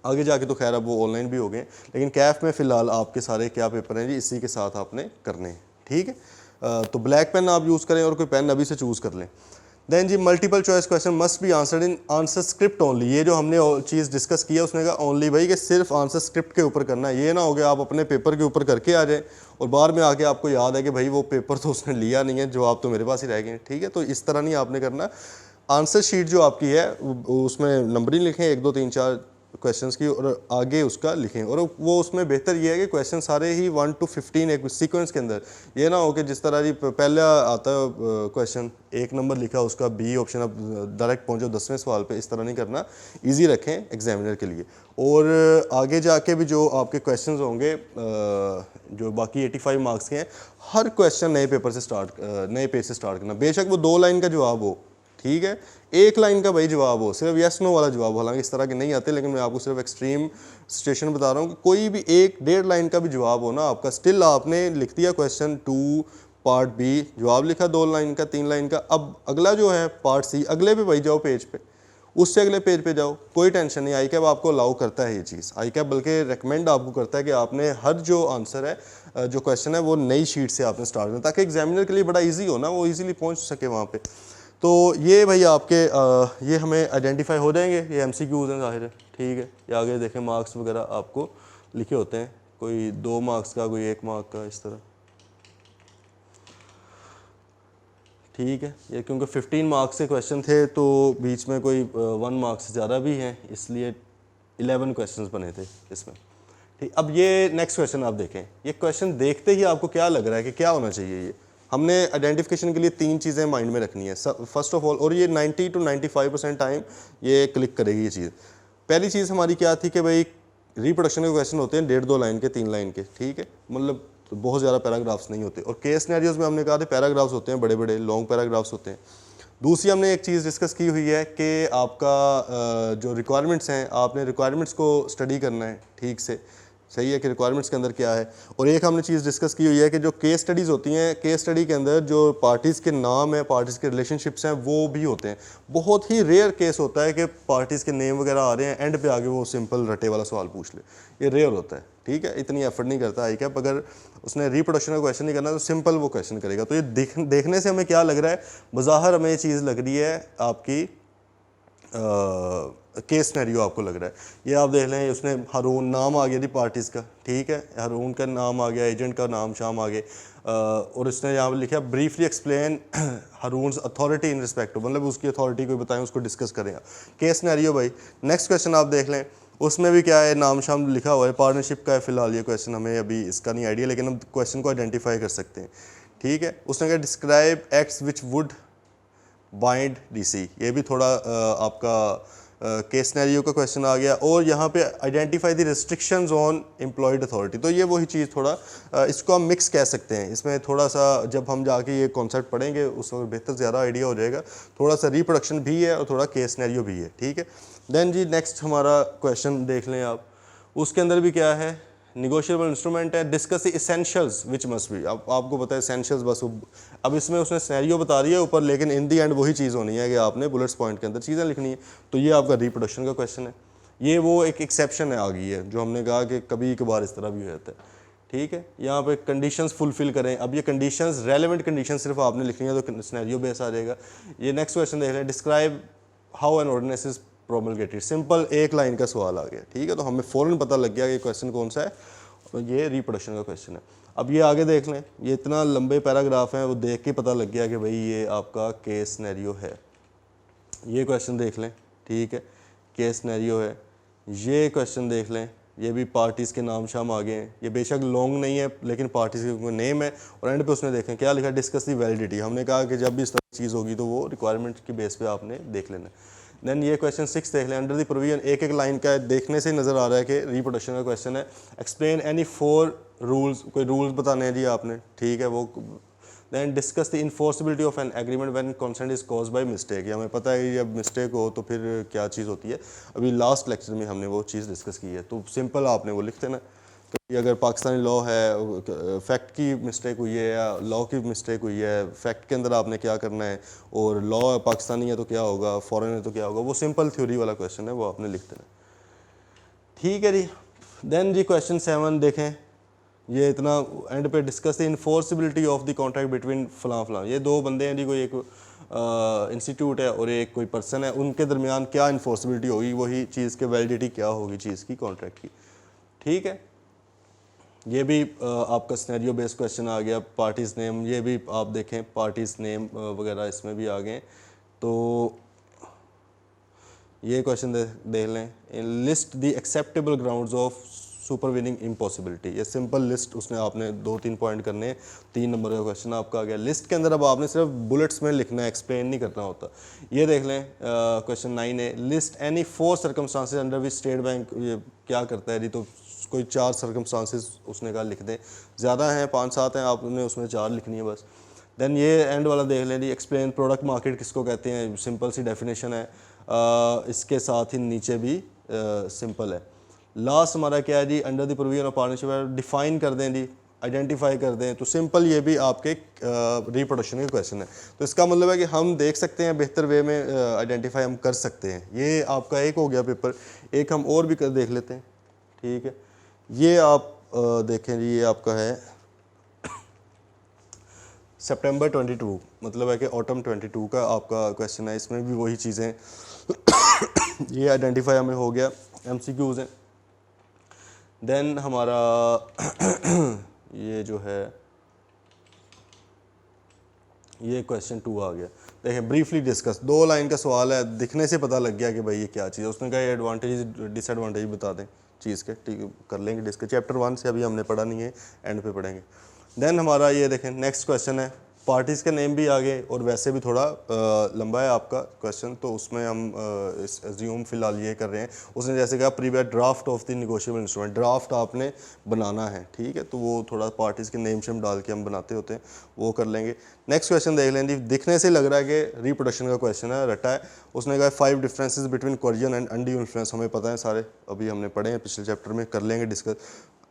आगे जाके तो खैर अब वो ऑनलाइन भी हो गए, लेकिन कैफ में फ़िलहाल आपके सारे क्या पेपर हैं जी इसी के साथ आपने करने हैं, ठीक है। तो ब्लैक पेन आप यूज़ करें और कोई पेन अभी से चूज़ कर लें। देन जी multiple choice question must be answered in answer script only. ये जो हमने चीज़ डिस्कस किया उसने कहा ओनली भाई कि सिर्फ आंसर स्क्रिप्ट के ऊपर करना है, ये ना हो गया आप अपने पेपर के ऊपर करके आ जाए और बाद में आके आपको याद है कि भाई वो पेपर तो उसने लिया नहीं है, जवाब तो मेरे पास ही रह गए, ठीक है। तो इस तरह नहीं आपने करना। आंसर शीट जो आपकी है उसमें नंबरिंग लिखें 1 2 3 4 क्वेश्चंस की और आगे उसका लिखें, और वो उसमें बेहतर ये है कि क्वेश्चन सारे ही 1 to 15 एक सीक्वेंस के अंदर, ये ना हो कि जिस तरह जी पहले आता है क्वेश्चन 1 नंबर लिखा उसका B ऑप्शन, अब डायरेक्ट पहुंचो 10वें सवाल पे, इस तरह नहीं करना, इजी रखें एग्जामिनर के लिए। और आगे जाके भी जो आपके क्वेश्चन होंगे जो बाकी 85 मार्क्स के हैं, हर क्वेश्चन नए पेपर से नए पेज से स्टार्ट करना, बेशक वो 2 लाइन का जवाब हो, ठीक है, 1 लाइन का भाई जवाब हो, सिर्फ यस नो वाला जवाब, हालांकि इस तरह के नहीं आते, लेकिन मैं आपको सिर्फ एक्सट्रीम सिचुएशन बता रहा हूँ कि कोई भी 1-1.5 लाइन का भी जवाब हो ना आपका, स्टिल आपने लिख दिया क्वेश्चन 2 पार्ट B, जवाब लिखा 2 लाइन का 3 लाइन का, अब अगला जो है पार्ट C, अगले पे भाई जाओ पेज पे, उससे अगले पेज पे जाओ, कोई टेंशन नहीं। ICAP आपको अलाउ करता है ये चीज़, ICAP बल्कि रेकमेंड आपको करता है कि आपने हर जो आंसर है जो क्वेश्चन है वो नई शीट से आपने स्टार्ट करना, ताकि एग्जामिनर के लिए बड़ा ईजी हो ना, वो ईजिली पहुँच सके वहाँ पर। तो ये भाई आपके ये हमें आइडेंटिफाई हो जाएंगे, ये MCQs हैं ज़ाहिर है, ठीक है। ये आगे देखें मार्क्स वगैरह आपको लिखे होते हैं, कोई 2 मार्क्स का, कोई 1 मार्क का, इस तरह, ठीक है। ये क्योंकि 15 मार्क्स के क्वेश्चन थे तो बीच में कोई 1 मार्क्स से ज़्यादा भी हैं, इसलिए 11 क्वेश्चन बने थे इसमें, ठीक। अब ये नेक्स्ट क्वेश्चन आप देखें, ये क्वेश्चन देखते ही आपको क्या लग रहा है कि क्या होना चाहिए, ये हमने आइडेंटिफिकेशन के लिए 3 चीज़ें माइंड में रखनी है फर्स्ट ऑफ ऑल, और ये 90 to 95% टाइम ये क्लिक करेगी ये चीज़। पहली चीज़ हमारी क्या थी कि भाई रिप्रोडक्शन के क्वेश्चन होते हैं 1.5-2 लाइन के, 3 लाइन के, ठीक है, मतलब तो बहुत ज़्यादा पैराग्राफ्स नहीं होते, और केस सिनेरियोज में हमने कहा था पैराग्राफ्स होते हैं, बड़े बड़े लॉन्ग पैराग्राफ्स होते हैं। दूसरी हमने एक चीज़ डिस्कस की हुई है कि आपका जो रिक्वायरमेंट्स हैं, आपने रिक्वायरमेंट्स को स्टडी करना है ठीक से, सही है कि रिक्वायरमेंट्स के अंदर क्या है। और एक हमने चीज़ डिस्कस की हुई है कि जो केस स्टडीज़ होती हैं, केस स्टडी के अंदर जो पार्टीज़ के नाम है, पार्टीज़ के रिलेशनशिप्स हैं, वो भी होते हैं। बहुत ही रेयर केस होता है कि पार्टीज़ के नेम वगैरह आ रहे हैं, एंड पे आगे वो सिंपल रटे वाला सवाल पूछ ले, ये रेयर होता है, ठीक है। इतनी एफर्ट नहीं करता ICAP, अगर उसने रिप्रोडक्शन का क्वेश्चन नहीं करना तो सिंपल वो क्वेश्चन करेगा। तो ये देखने से हमें क्या लग रहा है, बज़ाहिर हमें ये चीज़ लग रही है आपकी केस सिनेरियो आपको लग रहा है। ये आप देख लें, उसने हारून नाम आ गया जी पार्टीज़ का, ठीक है, हारून का नाम आ गया, एजेंट का नाम शाम आ गए, और इसने यहाँ पर लिखा briefly explain Haroon's authority in respect, मतलब उसकी अथॉरिटी को बताएं, उसको डिस्कस करें। केस सिनेरियो भाई नेक्स्ट क्वेश्चन आप देख लें, उसमें भी क्या है, नाम शाम लिखा हुआ है, पार्टनरशिप का है फिलहाल ये क्वेश्चन, हमें अभी इसका नहीं आइडिया, लेकिन हम क्वेश्चन को आइडेंटिफाई कर सकते हैं, ठीक है। उसने कहा describe acts which would bind DC, ये भी थोड़ा आपका केस सिनेरियो का क्वेश्चन आ गया। और यहाँ पे identify the restrictions on employed authority, तो ये वही चीज़ थोड़ा इसको हम मिक्स कह सकते हैं। इसमें थोड़ा सा जब हम जाके ये कॉन्सेप्ट पढ़ेंगे उस वक्त बेहतर ज़्यादा आइडिया हो जाएगा, थोड़ा सा रिप्रोडक्शन भी है और थोड़ा केस सिनेरियो भी है, ठीक है। देन जी नेक्स्ट हमारा क्वेश्चन देख लें आप, उसके अंदर भी क्या है, निगोशिएबल इंस्ट्रूमेंट है, discuss the essentials which must be, अब आपको पता है एसेंशियल्स बस, अब इसमें उसने सिनेरियो बता रही है ऊपर, लेकिन इन दी एंड वही चीज़ होनी है कि आपने बुलेट्स पॉइंट के अंदर चीज़ें लिखनी है। तो ये आपका रिप्रोडक्शन का क्वेश्चन है, ये वो एक एक्सेप्शन है आ गई है जो हमने कहा कि कभी कभार इस तरह भी हो जाता है, ठीक है। यहाँ पे कंडीशंस फुलफिल करें, अब ये कंडीशंस रेलेवेंट कंडीशन सिर्फ आपने लिखनी है तो सिनेरियो बेस आ जाएगा। ये नेक्स्ट क्वेश्चन देख लें, describe how an ordinance is promulgated, simple 1 line का सवाल आ गया, ठीक है। तो हमें फ़ौरन पता लग गया कि क्वेश्चन कौन सा है, तो ये रिप्रोडक्शन का क्वेश्चन है। अब ये आगे देख लें, ये इतना लंबे पैराग्राफ हैं, वो देख के पता लग गया कि भाई ये आपका केस सिनेरियो है। ये क्वेश्चन देख लें, ठीक है, केस सिनेरियो है। ये क्वेश्चन देख लें, ये भी पार्टीज़ के नाम शाम आ गए हैं, ये बेशक लॉन्ग नहीं है लेकिन पार्टीज़ के नेम है, और एंड पे उसने देखें क्या लिखा, डिस्कस दी वैलिडिटी। हमने कहा कि जब भी इस तरह की चीज़ होगी तो वो रिक्वायरमेंट की बेस पे आपने देख लेना। देन ये क्वेश्चन 6 देख लें, अंडर द प्रोविजन, एक लाइन का है, देखने से नज़र आ रहा है कि रिप्रोडक्शन का क्वेश्चन है। एक्सप्लेन एनी 4 रूल्स, कोई रूल्स बताने हैं जी आपने, ठीक है वो। Then discuss the enforceability of an agreement when consent is caused by mistake, हमें पता है कि जब मिस्टेक हो तो फिर क्या चीज़ होती है, अभी लास्ट लेक्चर में हमने वो चीज़ डिस्कस की है, तो सिंपल आपने वो लिख देना। कि अगर पाकिस्तानी लॉ है, फैक्ट की मिस्टेक हुई है या लॉ की मिस्टेक हुई है, फैक्ट के अंदर आपने क्या करना है, और लॉ पाकिस्तानी है तो क्या होगा, फॉरेन है तो क्या होगा, वो सिंपल थ्योरी वाला क्वेश्चन है, वो आपने लिख देना। ठीक है जी। देन जी क्वेश्चन 7 देखें, ये इतना एंड पे discuss the enforceability of the contract between फलां फलां। ये दो बंदे हैं जी, कोई एक इंस्टीट्यूट है और एक कोई पर्सन है, उनके दरमियान क्या इन्फोर्सिबिलिटी होगी, वही चीज़ के वैलिडिटी क्या होगी चीज़ की, कॉन्ट्रैक्ट की। ठीक है, ये भी आपका सिनेरियो बेस्ड क्वेश्चन आ गया। पार्टीज़ नेम, ये भी आप देखें पार्टीज़ नेम वगैरह इसमें भी आ गए। तो ये क्वेश्चन देख लें, list the acceptable grounds of supervening impossibility. ये सिंपल लिस्ट उसने आपने 2-3 पॉइंट करने हैं, 3 नंबर का क्वेश्चन आपका आ गया। लिस्ट के अंदर अब आपने सिर्फ बुलेट्स में लिखना है, एक्सप्लेन नहीं करना होता। ये देख लें क्वेश्चन 9 है, list any 4 circumstances under which state bank, ये क्या करता है जी, तो कोई 4 सर्कमस्टांसेस उसने कहा लिख दें, ज़्यादा हैं 5-7 हैं, आपने उसमें 4 लिखनी है बस। देन ये एंड वाला देख लें जी, एक्सप्लेन प्रोडक्ट मार्केट किसको कहते हैं, सिंपल सी डेफिनेशन है। इसके साथ ही नीचे भी सिंपल है। लास्ट हमारा क्या है जी, under the provision of partnership, define कर दें जी, आइडेंटिफाई कर दें। तो सिंपल ये भी आपके रिप्रोडक्शन के क्वेश्चन है। तो इसका मतलब है कि हम देख सकते हैं बेहतर वे में आइडेंटिफाई हम कर सकते हैं। ये आपका एक हो गया पेपर, एक हम और भी कर देख लेते हैं। ठीक है, ये आप देखें जी, ये आपका है सितंबर 22, मतलब है कि ऑटम 22 का आपका क्वेश्चन है। इसमें भी वही चीज़ें ये आइडेंटिफाई हमें हो गया, एमसीक्यूज़ हैं। देन हमारा ये जो है, ये क्वेश्चन 2 आ गया। देखें ब्रीफली डिस्कस, 2 लाइन का सवाल है, दिखने से पता लग गया कि भाई ये क्या चीज़ है। उसने कहा एडवांटेज डिसएडवांटेज बता दें चीज़ के, ठीक कर लेंगे डिस्कस। चैप्टर 1 से अभी हमने पढ़ा नहीं है, एंड पे पढ़ेंगे। देन हमारा ये देखें नेक्स्ट क्वेश्चन है, पार्टीज़ के नेम भी आ गए और वैसे भी थोड़ा लंबा है आपका क्वेश्चन, तो उसमें हम एज्यूम फ़िलहाल ये कर रहे हैं। उसने जैसे कहा praevia draft of the negotiable instrument, draft आपने बनाना है। ठीक है, तो वो थोड़ा पार्टीज़ के नेम शेम डाल के हम बनाते होते हैं, वो कर लेंगे। नेक्स्ट क्वेश्चन देख लें जी, दिखने से लग रहा है कि रिप्रोडक्शन का क्वेश्चन है, रटा है। उसने कहा 5 differences between Korean and undue influence, हमें पता है सारे, अभी हमने पढ़े हैं पिछले चैप्टर में, कर लेंगे डिस्कस।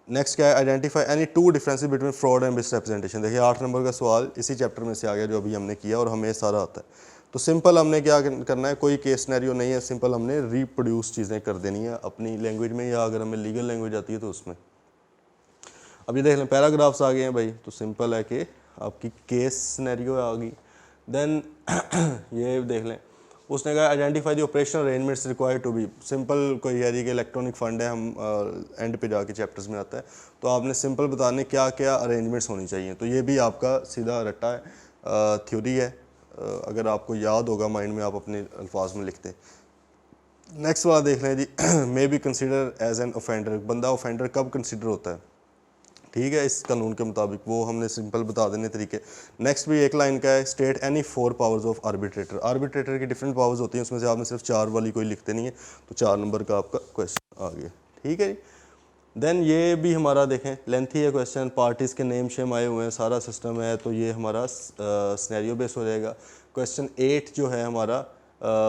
नेक्स्ट क्या है, identify any 2 differences between fraud and misrepresentation. देखिए 8 नंबर का सवाल इसी चैप्टर में से आ गया जो अभी हमने किया, और हमें सारा आता है। तो सिंपल हमने क्या करना है, कोई केस सिनेरियो नहीं है, सिंपल हमने रिप्रोड्यूस चीज़ें कर देनी है अपनी लैंग्वेज में, या अगर हमें लीगल लैंग्वेज आती है तो उसमें। अब ये देख लें पैराग्राफ्स आ गए हैं भाई, तो सिंपल है कि आपकी केस सिनेरियो आ गई। देन ये देख लें, उसने कहा identify the operational arrangements required to be, simple कोई है जी कि इलेक्ट्रॉनिक फंड है, हम एंड पे जाके चैप्टर्स में आता है, तो आपने सिंपल बताने क्या क्या अरेंजमेंट्स होनी चाहिए। तो ये भी आपका सीधा रट्टा है, थ्योरी है, अगर आपको याद होगा माइंड में आप अपने अल्फाज में लिखते। नेक्स्ट वाला देख लें जी, may be consider as an offender, बंदा ऑफेंडर कब कंसिडर होता है, ठीक है, इस कानून के मुताबिक, वो हमने सिंपल बता देने तरीके। नेक्स्ट भी एक लाइन का है, state any 4 powers of arbitrator, arbitrator की डिफरेंट पावर्स होती हैं, उसमें से आपने सिर्फ 4 वाली कोई लिखते नहीं है, तो 4 नंबर का आपका क्वेश्चन आ गया। ठीक है जी। देन ये भी हमारा देखें लेंथी है क्वेश्चन, पार्टीज़ के नेम शेम आए हुए हैं, सारा सिस्टम है, तो ये हमारा सिनेरियो बेस हो जाएगा। क्वेश्चन 8 जो है हमारा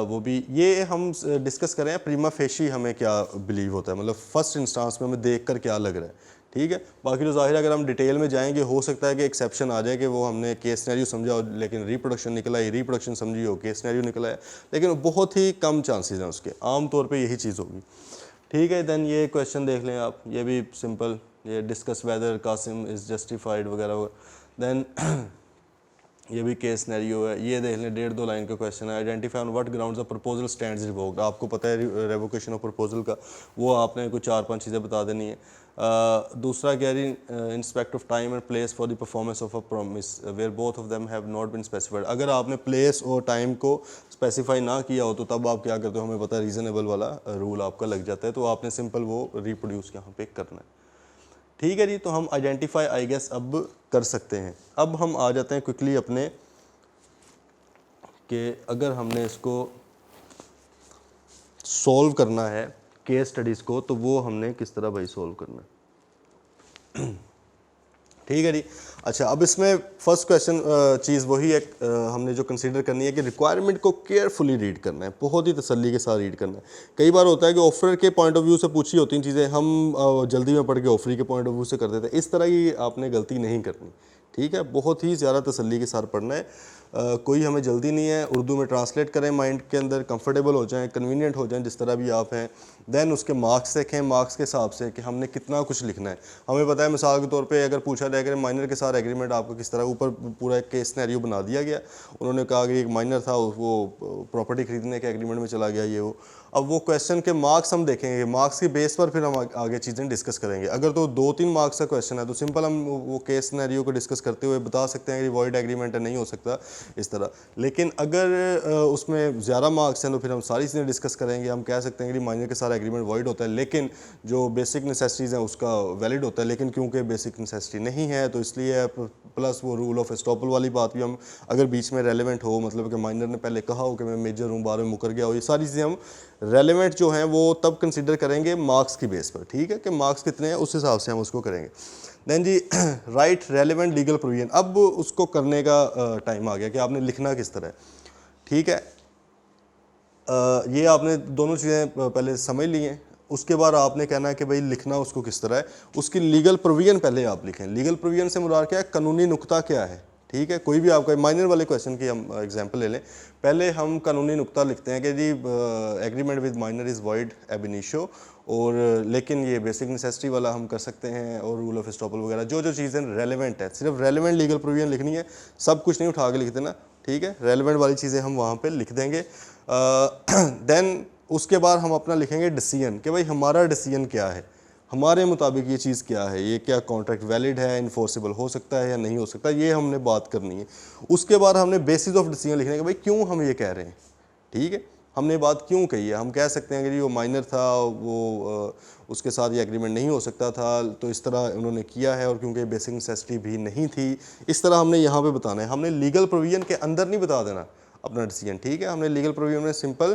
वो भी ये हम डिस्कस करें, प्रीमा फेशी हमें क्या बिलीव होता है, मतलब फर्स्ट इंस्टांस में हमें देख कर क्या लग रहा है। ठीक है, बाकी तो ज़ाहिर है अगर हम डिटेल में जाएंगे हो सकता है कि एक्सेप्शन आ जाए कि वो हमने केस सिनेरियो समझा हो लेकिन रिप्रोडक्शन निकला है, रिप्रोडक्शन समझी हो केस सिनेरियो निकला है, लेकिन बहुत ही कम चांसेस हैं उसके, आम तौर पे यही चीज़ होगी। ठीक है, देन ये क्वेश्चन देख लें आप, ये भी सिंपल, ये discuss whether Qasim is justified वगैरह। देन ये भी केस सिनेरियो है, ये देख लें 1.5-2 लाइन का क्वेश्चन है, identify on what grounds of proposal stands revoked, आपको पता है रेवोकेशन ऑफ प्रपोजल का, वो आपने कुछ 4-5 चीज़ें बता देनी है। दूसरा क्या है, in respect of time and place for the performance of a promise where both of them have not been specified, अगर आपने प्लेस और टाइम को स्पेसिफाई ना किया हो तो तब आप क्या करते हो, हमें पता है रीज़नेबल वाला रूल आपका लग जाता है, तो आपने सिंपल वो रिप्रोड्यूस यहाँ पे करना है। ठीक है जी, तो हम आइडेंटिफाई आई गेस अब कर सकते हैं। अब हम आ जाते हैं क्विकली अपने कि अगर हमने इसको सॉल्व करना है केस स्टडीज़ को, तो वो हमने किस तरह भाई सॉल्व करना है। ठीक है जी। अच्छा, अब इसमें फर्स्ट क्वेश्चन चीज़ वही है, हमने जो कंसीडर करनी है कि रिक्वायरमेंट को केयरफुली रीड करना है, बहुत ही तसल्ली के साथ रीड करना है। कई बार होता है कि ऑफर के पॉइंट ऑफ व्यू से पूछी होती हैं चीज़ें, हम जल्दी में पढ़ के ऑफरी के पॉइंट ऑफ व्यू से कर देते हैं। इस तरह की आपने गलती नहीं करनी, ठीक है। बहुत ही ज़्यादा तसल्ली के साथ पढ़ना है। कोई हमें जल्दी नहीं है, उर्दू में ट्रांसलेट करें, माइंड के अंदर कंफर्टेबल हो जाएं, कन्वीनियंट हो जाएं, जिस तरह भी आप हैं। देन उसके मार्क्स देखें, मार्क्स के हिसाब से कि हमने कितना कुछ लिखना है। हमें पता है, मिसाल के तौर पे अगर पूछा जाए कि माइनर के साथ एग्रीमेंट आपको किस तरह, ऊपर पूरा एक केस सिनेरियो बना दिया गया। उन्होंने कहा कि एक माइनर था, वो प्रॉपर्टी खरीदने के एग्रीमेंट में चला गया, ये वो। अब वो क्वेश्चन के मार्क्स हम देखेंगे, मार्क्स के बेस पर फिर हम आगे चीज़ें डिस्कस करेंगे। अगर तो 2-3 मार्क्स का क्वेश्चन है तो सिंपल हम वो केस सिनेरियो को डिस्कस करते हुए बता सकते हैं कि वॉइड एग्रीमेंट है, नहीं हो सकता इस तरह। लेकिन अगर उसमें ज़्यादा मार्क्स हैं तो फिर हम सारी चीज़ें डिस्कस करेंगे। हम कह सकते हैं कि माइनर के साथ एग्रीमेंट वॉइड होता है, लेकिन जो बेसिक नेसेसिटीज़ हैं उसका वैलिड होता है। लेकिन क्योंकि बेसिक नेसेसिटी नहीं है तो इसलिए, प्लस वो रूल ऑफ एस्टॉपल वाली बात भी हम, अगर बीच में रेलेवेंट हो, मतलब कि माइनर ने पहले कहा हो कि मैं मेजर हूँ, बाद में मुकर गया हो, ये सारी चीज़ें हम रेलेवेंट जो हैं वो तब कंसिडर करेंगे मार्क्स की बेस पर, ठीक है, कि मार्क्स कितने हैं उस हिसाब से हम उसको करेंगे। देन जी राइट रेलेवेंट लीगल प्रोविजन, अब उसको करने का टाइम आ गया कि आपने लिखना किस तरह है, ठीक है। ये आपने दोनों चीज़ें पहले समझ ली हैं। उसके बाद आपने कहना है कि भाई लिखना उसको किस तरह है, उसकी लीगल प्रोविजन पहले आप लिखें। लीगल प्रोविजन से मुराद क्या है, कानूनी नुक्ता क्या है, ठीक है। कोई भी आपका माइनर वाले क्वेश्चन की हम एग्जांपल ले लें, पहले हम कानूनी नुक्ता लिखते हैं कि जी agreement with minor is void ab initio, और लेकिन ये बेसिक नेसेसिटी वाला हम कर सकते हैं, और रूल ऑफ एस्टॉपल वगैरह जो जो चीज़ें रेलेवेंट है, सिर्फ रेलेवेंट लीगल प्रोविजन लिखनी है, सब कुछ नहीं उठा के लिख देना, ठीक है। रेलेवेंट वाली चीज़ें हम वहाँ पे लिख देंगे। देन उसके बाद हम अपना लिखेंगे डिसीजन, कि भाई हमारा डिसीजन क्या है, हमारे मुताबिक ये चीज़ क्या है, ये क्या कॉन्ट्रैक्ट वैलिड है, इन्फोर्सेबल हो सकता है या नहीं हो सकता, ये हमने बात करनी है। उसके बाद हमने बेसिस ऑफ डिसीजन लिखने के, भाई क्यों हम ये कह रहे हैं, ठीक है, हमने बात क्यों कही है। हम कह सकते हैं कि जी वो माइनर था, वो उसके साथ ये एग्रीमेंट नहीं हो सकता था, तो इस तरह उन्होंने किया है, और क्योंकि बेसिक नेसेसिटी भी नहीं थी, इस तरह हमने यहाँ पे बताना है। हमने लीगल प्रोविजन के अंदर नहीं बता देना अपना डिसीजन, ठीक है। हमने लीगल प्रोविजन में सिंपल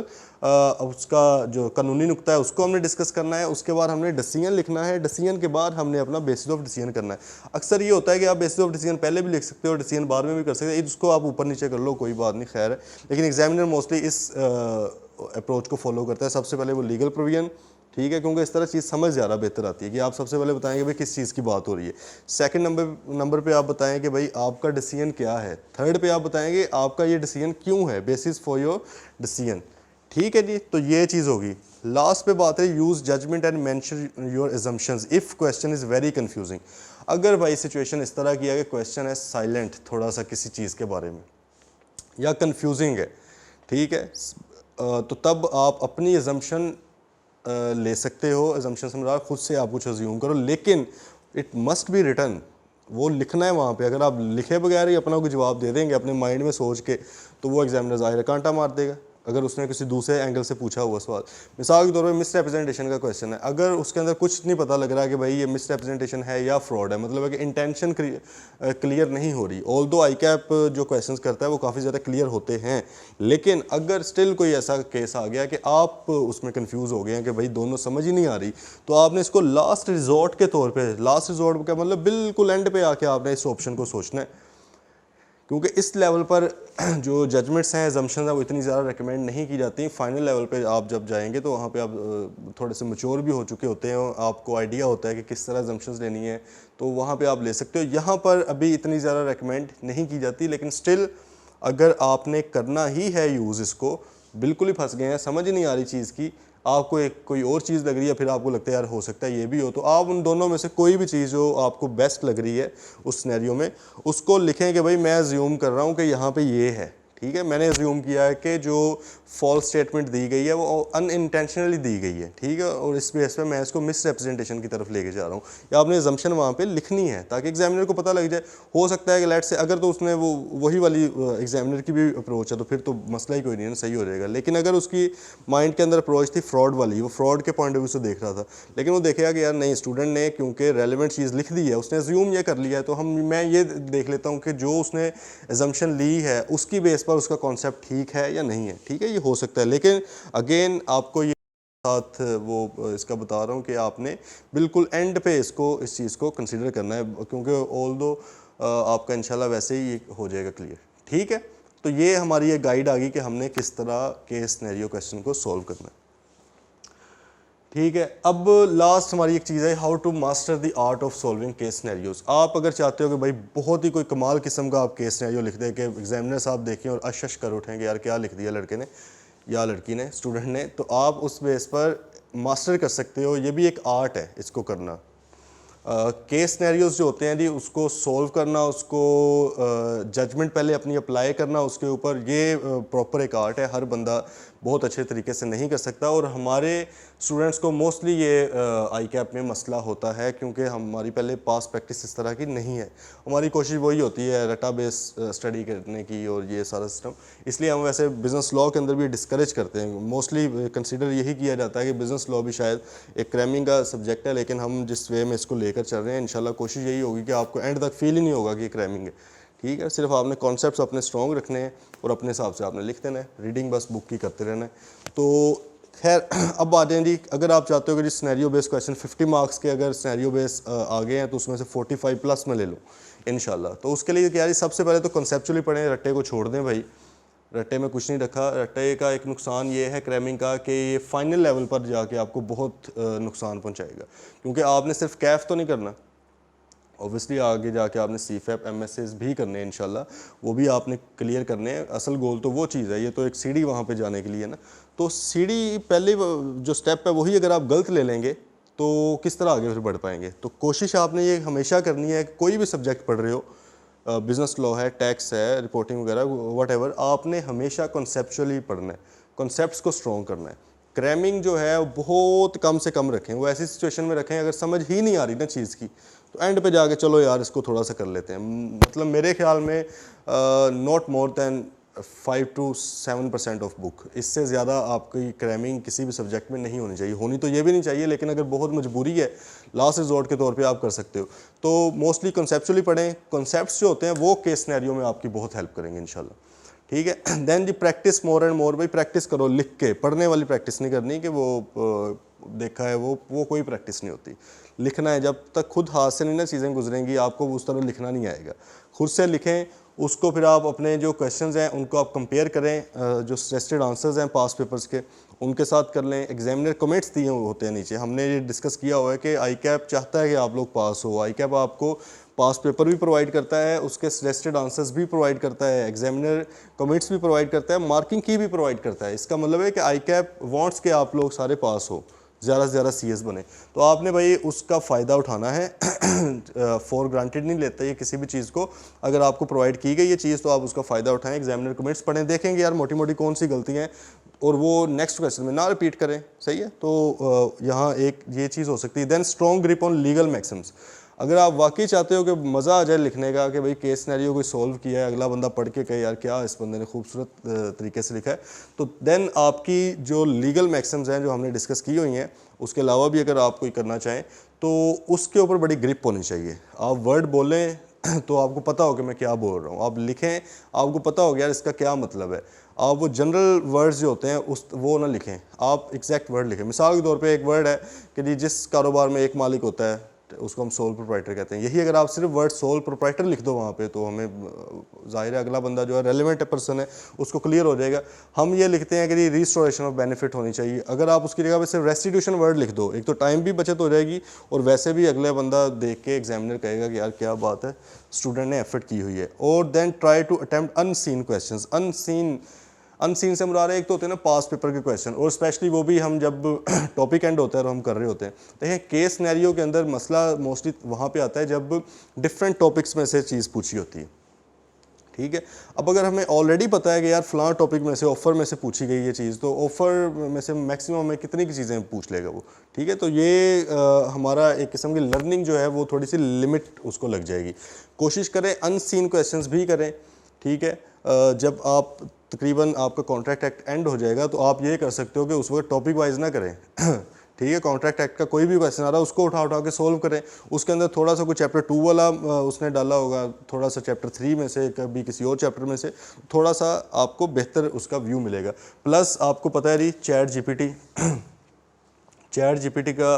उसका जो कानूनी नुक्ता है उसको हमने डिस्कस करना है। उसके बाद हमने डिसीजन लिखना है, डिसीजन के बाद हमने अपना बेसिस ऑफ डिसीजन करना है। अक्सर ये होता है कि आप बेसिस ऑफ डिसीजन पहले भी लिख सकते हो और डिसीजन बाद में भी कर सकते हैं, इसको आप ऊपर नीचे कर लो, कोई बात नहीं, खैर है। लेकिन एग्जामिनर मोस्टली इस अप्रोच को फॉलो करता है, सबसे पहले वो लीगल प्रोविजन, ठीक है, क्योंकि इस तरह चीज़ समझ ज़्यादा बेहतर आती है कि आप सबसे पहले बताएंगे भाई किस चीज़ की बात हो रही है। सेकंड नंबर पे आप बताएं कि भाई आपका डिसीजन क्या है। थर्ड पे आप बताएंगे आपका ये डिसीजन क्यों है, बेसिस फॉर योर डिसीजन, ठीक है जी। तो ये चीज़ होगी। लास्ट पे बात है use judgement and mention your assumptions if question is very confusing. अगर भाई सिचुएशन इस तरह की है कि क्वेश्चन है साइलेंट थोड़ा सा किसी चीज़ के बारे में, या कंफ्यूजिंग है, ठीक है, तो तब आप अपनी अजम्पशन ले सकते हो। अजम्पशन से मुराद खुद से आप कुछ अज्यूम करो, लेकिन इट मस्ट बी रिटन, वो लिखना है वहाँ पे। अगर आप लिखे बगैर ही अपना कोई जवाब दे देंगे अपने माइंड में सोच के, तो वो एग्जामिनर ज़ाहिर कांटा मार देगा अगर उसने किसी दूसरे एंगल से पूछा हुआ सवाल। मिसाल के तौर पे मिस रिप्रेजेंटेशन का क्वेश्चन है, अगर उसके अंदर कुछ नहीं पता लग रहा कि भाई ये मिस रिप्रेजेंटेशन है या फ्रॉड है, मतलब है कि इंटेंशन क्लियर नहीं हो रही। ऑल दो आई कैप जो क्वेश्चंस करता है वो काफ़ी ज़्यादा क्लियर होते हैं, लेकिन अगर स्टिल कोई ऐसा केस आ गया कि आप उसमें कन्फ्यूज़ हो गए हैं कि भाई दोनों समझ ही नहीं आ रही, तो आपने इसको लास्ट रिजॉर्ट के तौर पर, लास्ट रिजॉर्ट का मतलब बिल्कुल एंड पे आके आपने इस ऑप्शन को सोचना है, क्योंकि इस लेवल पर जो जजमेंट्स हैं, अजम्पशंस हैं, वो इतनी ज़्यादा रिकमेंड नहीं की जाती। फाइनल लेवल पे आप जब जाएंगे तो वहाँ पे आप थोड़े से मैच्योर भी हो चुके होते हैं, आपको आइडिया होता है कि किस तरह अजम्पशंस लेनी है, तो वहाँ पे आप ले सकते हो। यहाँ पर अभी इतनी ज़्यादा रिकमेंड नहीं की जाती, लेकिन स्टिल अगर आपने करना ही है यूज़, इसको बिल्कुल ही फंस गए हैं, समझ ही नहीं आ रही चीज़ की, आपको एक कोई और चीज़ लग रही है, फिर आपको लगता है यार हो सकता है ये भी हो, तो आप उन दोनों में से कोई भी चीज़ जो आपको बेस्ट लग रही है उस सिनेरियो में, उसको लिखें कि भाई मैं अज्यूम कर रहा हूँ कि यहाँ पे ये है, ठीक है, मैंने अज्यूम किया है कि जो फॉल्स स्टेटमेंट दी गई है वो अनइंटेंशनली दी गई है, ठीक है, और इस बेस पे मैं इसको मिस रिप्रेजेंटेशन की तरफ लेके जा रहा हूँ, या आपने अजम्पशन वहाँ पे लिखनी है ताकि एग्जामिनर को पता लग जाए। हो सकता है कि लेट से अगर तो उसने वो वही वाली एग्जामिनर की भी अप्रोच है तो फिर तो मसला ही कोई नहीं है, सही हो जाएगा। लेकिन अगर उसकी माइंड के अंदर अप्रोच थी फ्रॉड वाली, वो फ्रॉड के पॉइंट ऑफ व्यू से देख रहा था, लेकिन वो देखेगा कि यार नहीं, स्टूडेंट ने क्योंकि रेलिवेंट चीज़ लिख दी है, उसने अज्यूम ये कर लिया है, तो मैं ये देख लेता हूँ कि जो उसने अजम्पशन ली है उसकी बेस पर उसका कॉन्सेप्ट ठीक है या नहीं है, ठीक है, ये हो सकता है। लेकिन अगेन आपको ये साथ वो इसका बता रहा हूँ कि आपने बिल्कुल एंड पे इसको इस चीज़ को कंसिडर करना है, क्योंकि ऑल दो आपका इंशाल्लाह वैसे ही हो जाएगा क्लियर। ठीक है, तो ये हमारी ये गाइड आ गई कि हमने किस तरह के सिनेरियो क्वेश्चन को सॉल्व करना है। ठीक है, अब लास्ट हमारी एक चीज़ है how to master the art of solving case scenarios. आप अगर चाहते हो कि भाई बहुत ही कोई कमाल किस्म का आप केस सिनेरियो लिख दें कि एग्जामिनर साहब देखें और अशश कर उठें कि यार क्या लिख दिया लड़के ने या लड़की ने, स्टूडेंट ने, तो आप उस बेस पर मास्टर कर सकते हो। ये भी एक आर्ट है इसको करना। केस सिनेरियोज जो होते हैं जी उसको सॉल्व करना, उसको जजमेंट पहले अपनी अप्लाई करना उसके ऊपर, ये प्रॉपर एक आर्ट है। हर बंदा बहुत अच्छे तरीके से नहीं कर सकता और हमारे स्टूडेंट्स को मोस्टली ये आई कैप में मसला होता है क्योंकि हमारी पहले पास प्रैक्टिस इस तरह की नहीं है। हमारी कोशिश वही होती है रटा बेस स्टडी करने की और ये सारा सिस्टम, इसलिए हम वैसे बिज़नेस लॉ के अंदर भी डिस्करेज करते हैं। मोस्टली कंसिडर यही किया जाता है कि बिज़नेस लॉ भी शायद एक क्रैमिंग का सब्जेक्ट है, लेकिन हम जिस वे में इसको लेकर चल रहे हैं इंशाल्लाह कोशिश यही होगी कि आपको एंड तक फील ही नहीं होगा कि ये क्रैमिंग है। ठीक है, सिर्फ आपने कॉन्सेप्ट्स अपने स्ट्रॉन्ग रखने हैं और अपने हिसाब से आपने लिख देना है, रीडिंग बस बुक की करते रहना है। तो खैर अब आ जाएं जी, अगर आप चाहते हो कि जी सिनेरियो बेस्ड क्वेश्चन 50 मार्क्स के अगर सिनेरियो बेस आ गए हैं तो उसमें से 45 प्लस में ले लूँ इंशाल्लाह। तो उसके लिए क्या है, सबसे पहले तो कॉन्सेप्चुअली पढ़ें, रट्टे को छोड़ दें भाई, रट्टे में कुछ नहीं रखा। रट्टे का एक नुकसान ये है क्रैमिंग का कि ये फाइनल लेवल पर जाके आपको बहुत नुकसान पहुंचाएगा, क्योंकि आपने सिर्फ कैफ तो नहीं करना, ऑब्वियसली आगे जाके आपने CFAP MSAs भी करने हैं इंशाल्लाह, वो भी आपने क्लियर करने हैं। असल गोल तो वो चीज़ है, ये तो एक सीढ़ी वहाँ पे जाने के लिए है ना। तो सीढ़ी पहले जो स्टेप है वही अगर आप गलत ले लेंगे तो किस तरह आगे फिर बढ़ पाएंगे। तो कोशिश आपने ये हमेशा करनी है, कोई भी सब्जेक्ट पढ़ रहे हो, बिज़नेस लॉ है, टैक्स है, रिपोर्टिंग वगैरह व्हाटएवर, आपने हमेशा कॉन्सेप्चुअली पढ़ना है, कॉन्सेप्ट्स को स्ट्रॉन्ग करना है। क्रैमिंग जो है वो बहुत कम से कम रखें, वो ऐसी सिचुएशन में रखें अगर समझ ही नहीं आ रही ना चीज़ की तो एंड पे जाके चलो यार इसको थोड़ा सा कर लेते हैं। मतलब मेरे ख्याल में not more than 5 to 7% of book, इससे ज़्यादा आपकी क्रैमिंग किसी भी सब्जेक्ट में नहीं होनी चाहिए। होनी तो ये भी नहीं चाहिए, लेकिन अगर बहुत मजबूरी है, लास्ट रिजॉर्ट के तौर पे आप कर सकते हो। तो मोस्टली कॉन्सेप्चुअली पढ़ें, कॉन्सेप्ट्स जो होते हैं वो केस सिनेरियो में आपकी बहुत हेल्प करेंगे इंशाल्लाह। ठीक है, देन जी प्रैक्टिस मोर एंड मोर, भाई प्रैक्टिस करो लिख के, पढ़ने वाली प्रैक्टिस नहीं करनी कि वो देखा है वो कोई प्रैक्टिस नहीं होती। लिखना है, जब तक खुद हाथ से नहीं ना चीज़ें गुजरेंगी आपको उस तरह लिखना नहीं आएगा। खुद से लिखें उसको, फिर आप अपने जो क्वेश्चंस हैं उनको आप कंपेयर करें, जो सजेस्टेड आंसर्स हैं पास पेपर्स के उनके साथ कर लें। एग्जामिनर कमेंट्स दिए होते हैं नीचे, हमने ये डिस्कस किया हुआ है कि आई कैप चाहता है कि आप लोग पास हो। आई कैप आपको पास पेपर भी प्रोवाइड करता है, उसके सजेस्टेड आंसर्स भी प्रोवाइड करता है, एग्जामिनर कमेंट्स भी प्रोवाइड करता है, मार्किंग की भी प्रोवाइड करता है। इसका मतलब है कि आई कैप वांट्स के आप लोग सारे पास हो, ज़्यादा से ज़्यादा CS बने। तो आपने भाई उसका फ़ायदा उठाना है, फॉर ग्रांटेड नहीं लेता ये किसी भी चीज़ को। अगर आपको प्रोवाइड की गई ये चीज़ तो आप उसका फ़ायदा उठाएं, एग्जामिनर कमेंट्स पढ़ें, देखेंगे यार मोटी मोटी कौन सी गलतियाँ हैं और वो नेक्स्ट क्वेश्चन में ना रिपीट करें। सही है, तो यहाँ एक ये चीज़ हो सकती है। Then strong grip on legal maxims, अगर आप वाकई चाहते हो कि मज़ा आ जाए लिखने का कि भाई केस सिनेरियो कोई सॉल्व किया है, अगला बंदा पढ़ के कहे यार क्या इस बंदे ने खूबसूरत तरीके से लिखा है, तो देन आपकी जो लीगल मैक्सिम्स हैं जो हमने डिस्कस की हुई हैं उसके अलावा भी अगर आप कोई करना चाहें तो उसके ऊपर बड़ी ग्रिप होनी चाहिए। आप वर्ड बोलें तो आपको पता हो कि मैं क्या बोल रहा हूँ, आप लिखें आपको पता हो यार इसका क्या मतलब है। आप वो जनरल वर्ड्स जो होते हैं वो ना लिखें, आप एग्जैक्ट वर्ड लिखें। मिसाल के तौर पे एक वर्ड है कि जी जिस कारोबार में एक मालिक होता है उसको हम सोल प्रोप्राइटर कहते हैं। यही अगर आप सिर्फ वर्ड सोल प्रोप्राइटर लिख दो वहाँ पे तो हमें ज़ाहिर है अगला बंदा जो है रेलिवेंट पर्सन है उसको क्लियर हो जाएगा। हम ये लिखते हैं कि रिस्टोरेशन ऑफ बेनिफिट होनी चाहिए, अगर आप उसकी जगह पे सिर्फ रेस्टिट्यूशन वर्ड लिख दो, एक तो टाइम भी बचत हो जाएगी और वैसे भी अगले बंदा देख के एग्जामिनर कहेगा कि यार क्या बात है, स्टूडेंट ने एफर्ट की हुई है। और then try to attempt unseen question. Unseen से मुराद एक तो होते हैं ना पास पेपर के क्वेश्चन, और स्पेशली वो भी हम जब टॉपिक एंड होता है और हम कर रहे होते हैं। देखिए केस सिनेरियो के अंदर मसला मोस्टली वहाँ पे आता है जब डिफरेंट टॉपिक्स में से चीज़ पूछी होती है। ठीक है, अब अगर हमें ऑलरेडी पता है कि यार फलां टॉपिक में से ऑफ़र में से पूछी गई ये चीज़, तो ऑफ़र में से मैक्सिमम हमें कितनी की चीज़ें पूछ लेगा वो। ठीक है, तो ये हमारा एक किस्म की लर्निंग जो है वो थोड़ी सी लिमिट उसको लग जाएगी। कोशिश करें अनसीन क्वेश्चंस भी करें। ठीक है, जब आप तकरीबन आपका कॉन्ट्रैक्ट एक्ट एंड हो जाएगा तो आप ये कर सकते हो कि उस वक्त टॉपिक वाइज ना करें। ठीक है, कॉन्ट्रैक्ट एक्ट का कोई भी क्वेश्चन आ रहा है उसको उठा के सोल्व करें। उसके अंदर थोड़ा सा कोई चैप्टर 2 वाला उसने डाला होगा, थोड़ा सा चैप्टर 3 में से, कभी किसी और चैप्टर में से, थोड़ा सा आपको बेहतर उसका व्यू मिलेगा। प्लस आपको पता है जी चैट GPT चैट जीपीटी का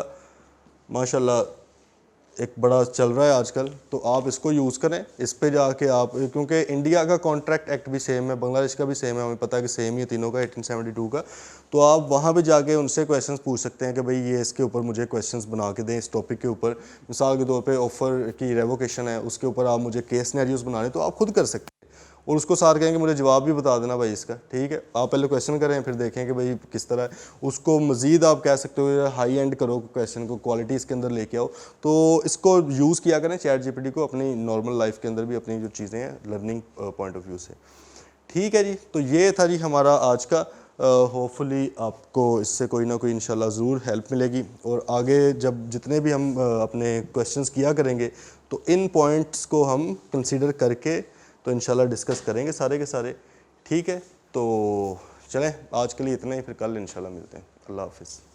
माशाल्लाह एक बड़ा चल रहा है आजकल, तो आप इसको यूज़ करें। इस पे जाके आप, क्योंकि इंडिया का कॉन्ट्रैक्ट एक्ट भी सेम है, बांग्लादेश का भी सेम है, हमें पता है कि सेम ही है तीनों का 1872 का। तो आप वहाँ पे जाके उनसे क्वेश्चंस पूछ सकते हैं कि भाई ये इसके ऊपर मुझे क्वेश्चंस बना के दें इस टॉपिक के ऊपर। मिसाल के तौर पे ऑफ़र की रेवोकेशन है, उसके ऊपर आप मुझे केस सिनेरियोस बनाने, तो आप खुद कर सकते हैं। और उसको सार कहेंगे मुझे जवाब भी बता देना भाई इसका, ठीक है। आप पहले क्वेश्चन करें, फिर देखें कि भाई किस तरह है। उसको मज़ीद आप कह सकते हो हाई एंड करो क्वेश्चन को, क्वालिटी इसके अंदर लेके आओ। तो इसको यूज़ किया करें चैट जीपीटी को अपनी नॉर्मल लाइफ के अंदर भी, अपनी जो चीज़ें हैं लर्निंग पॉइंट ऑफ व्यू से। ठीक है जी, तो ये था जी हमारा आज का। होपफुली आपको इससे कोई ना कोई इंशाल्लाह ज़रूर हेल्प मिलेगी। और आगे जब जितने भी हम अपने क्वेश्चंस किया करेंगे, तो इन पॉइंट्स को हम कंसीडर करके तो इंशाल्लाह डिस्कस करेंगे सारे के सारे। ठीक है, तो चलें आज के लिए इतना ही, फिर कल इंशाल्लाह मिलते हैं। अल्लाह हाफिज़।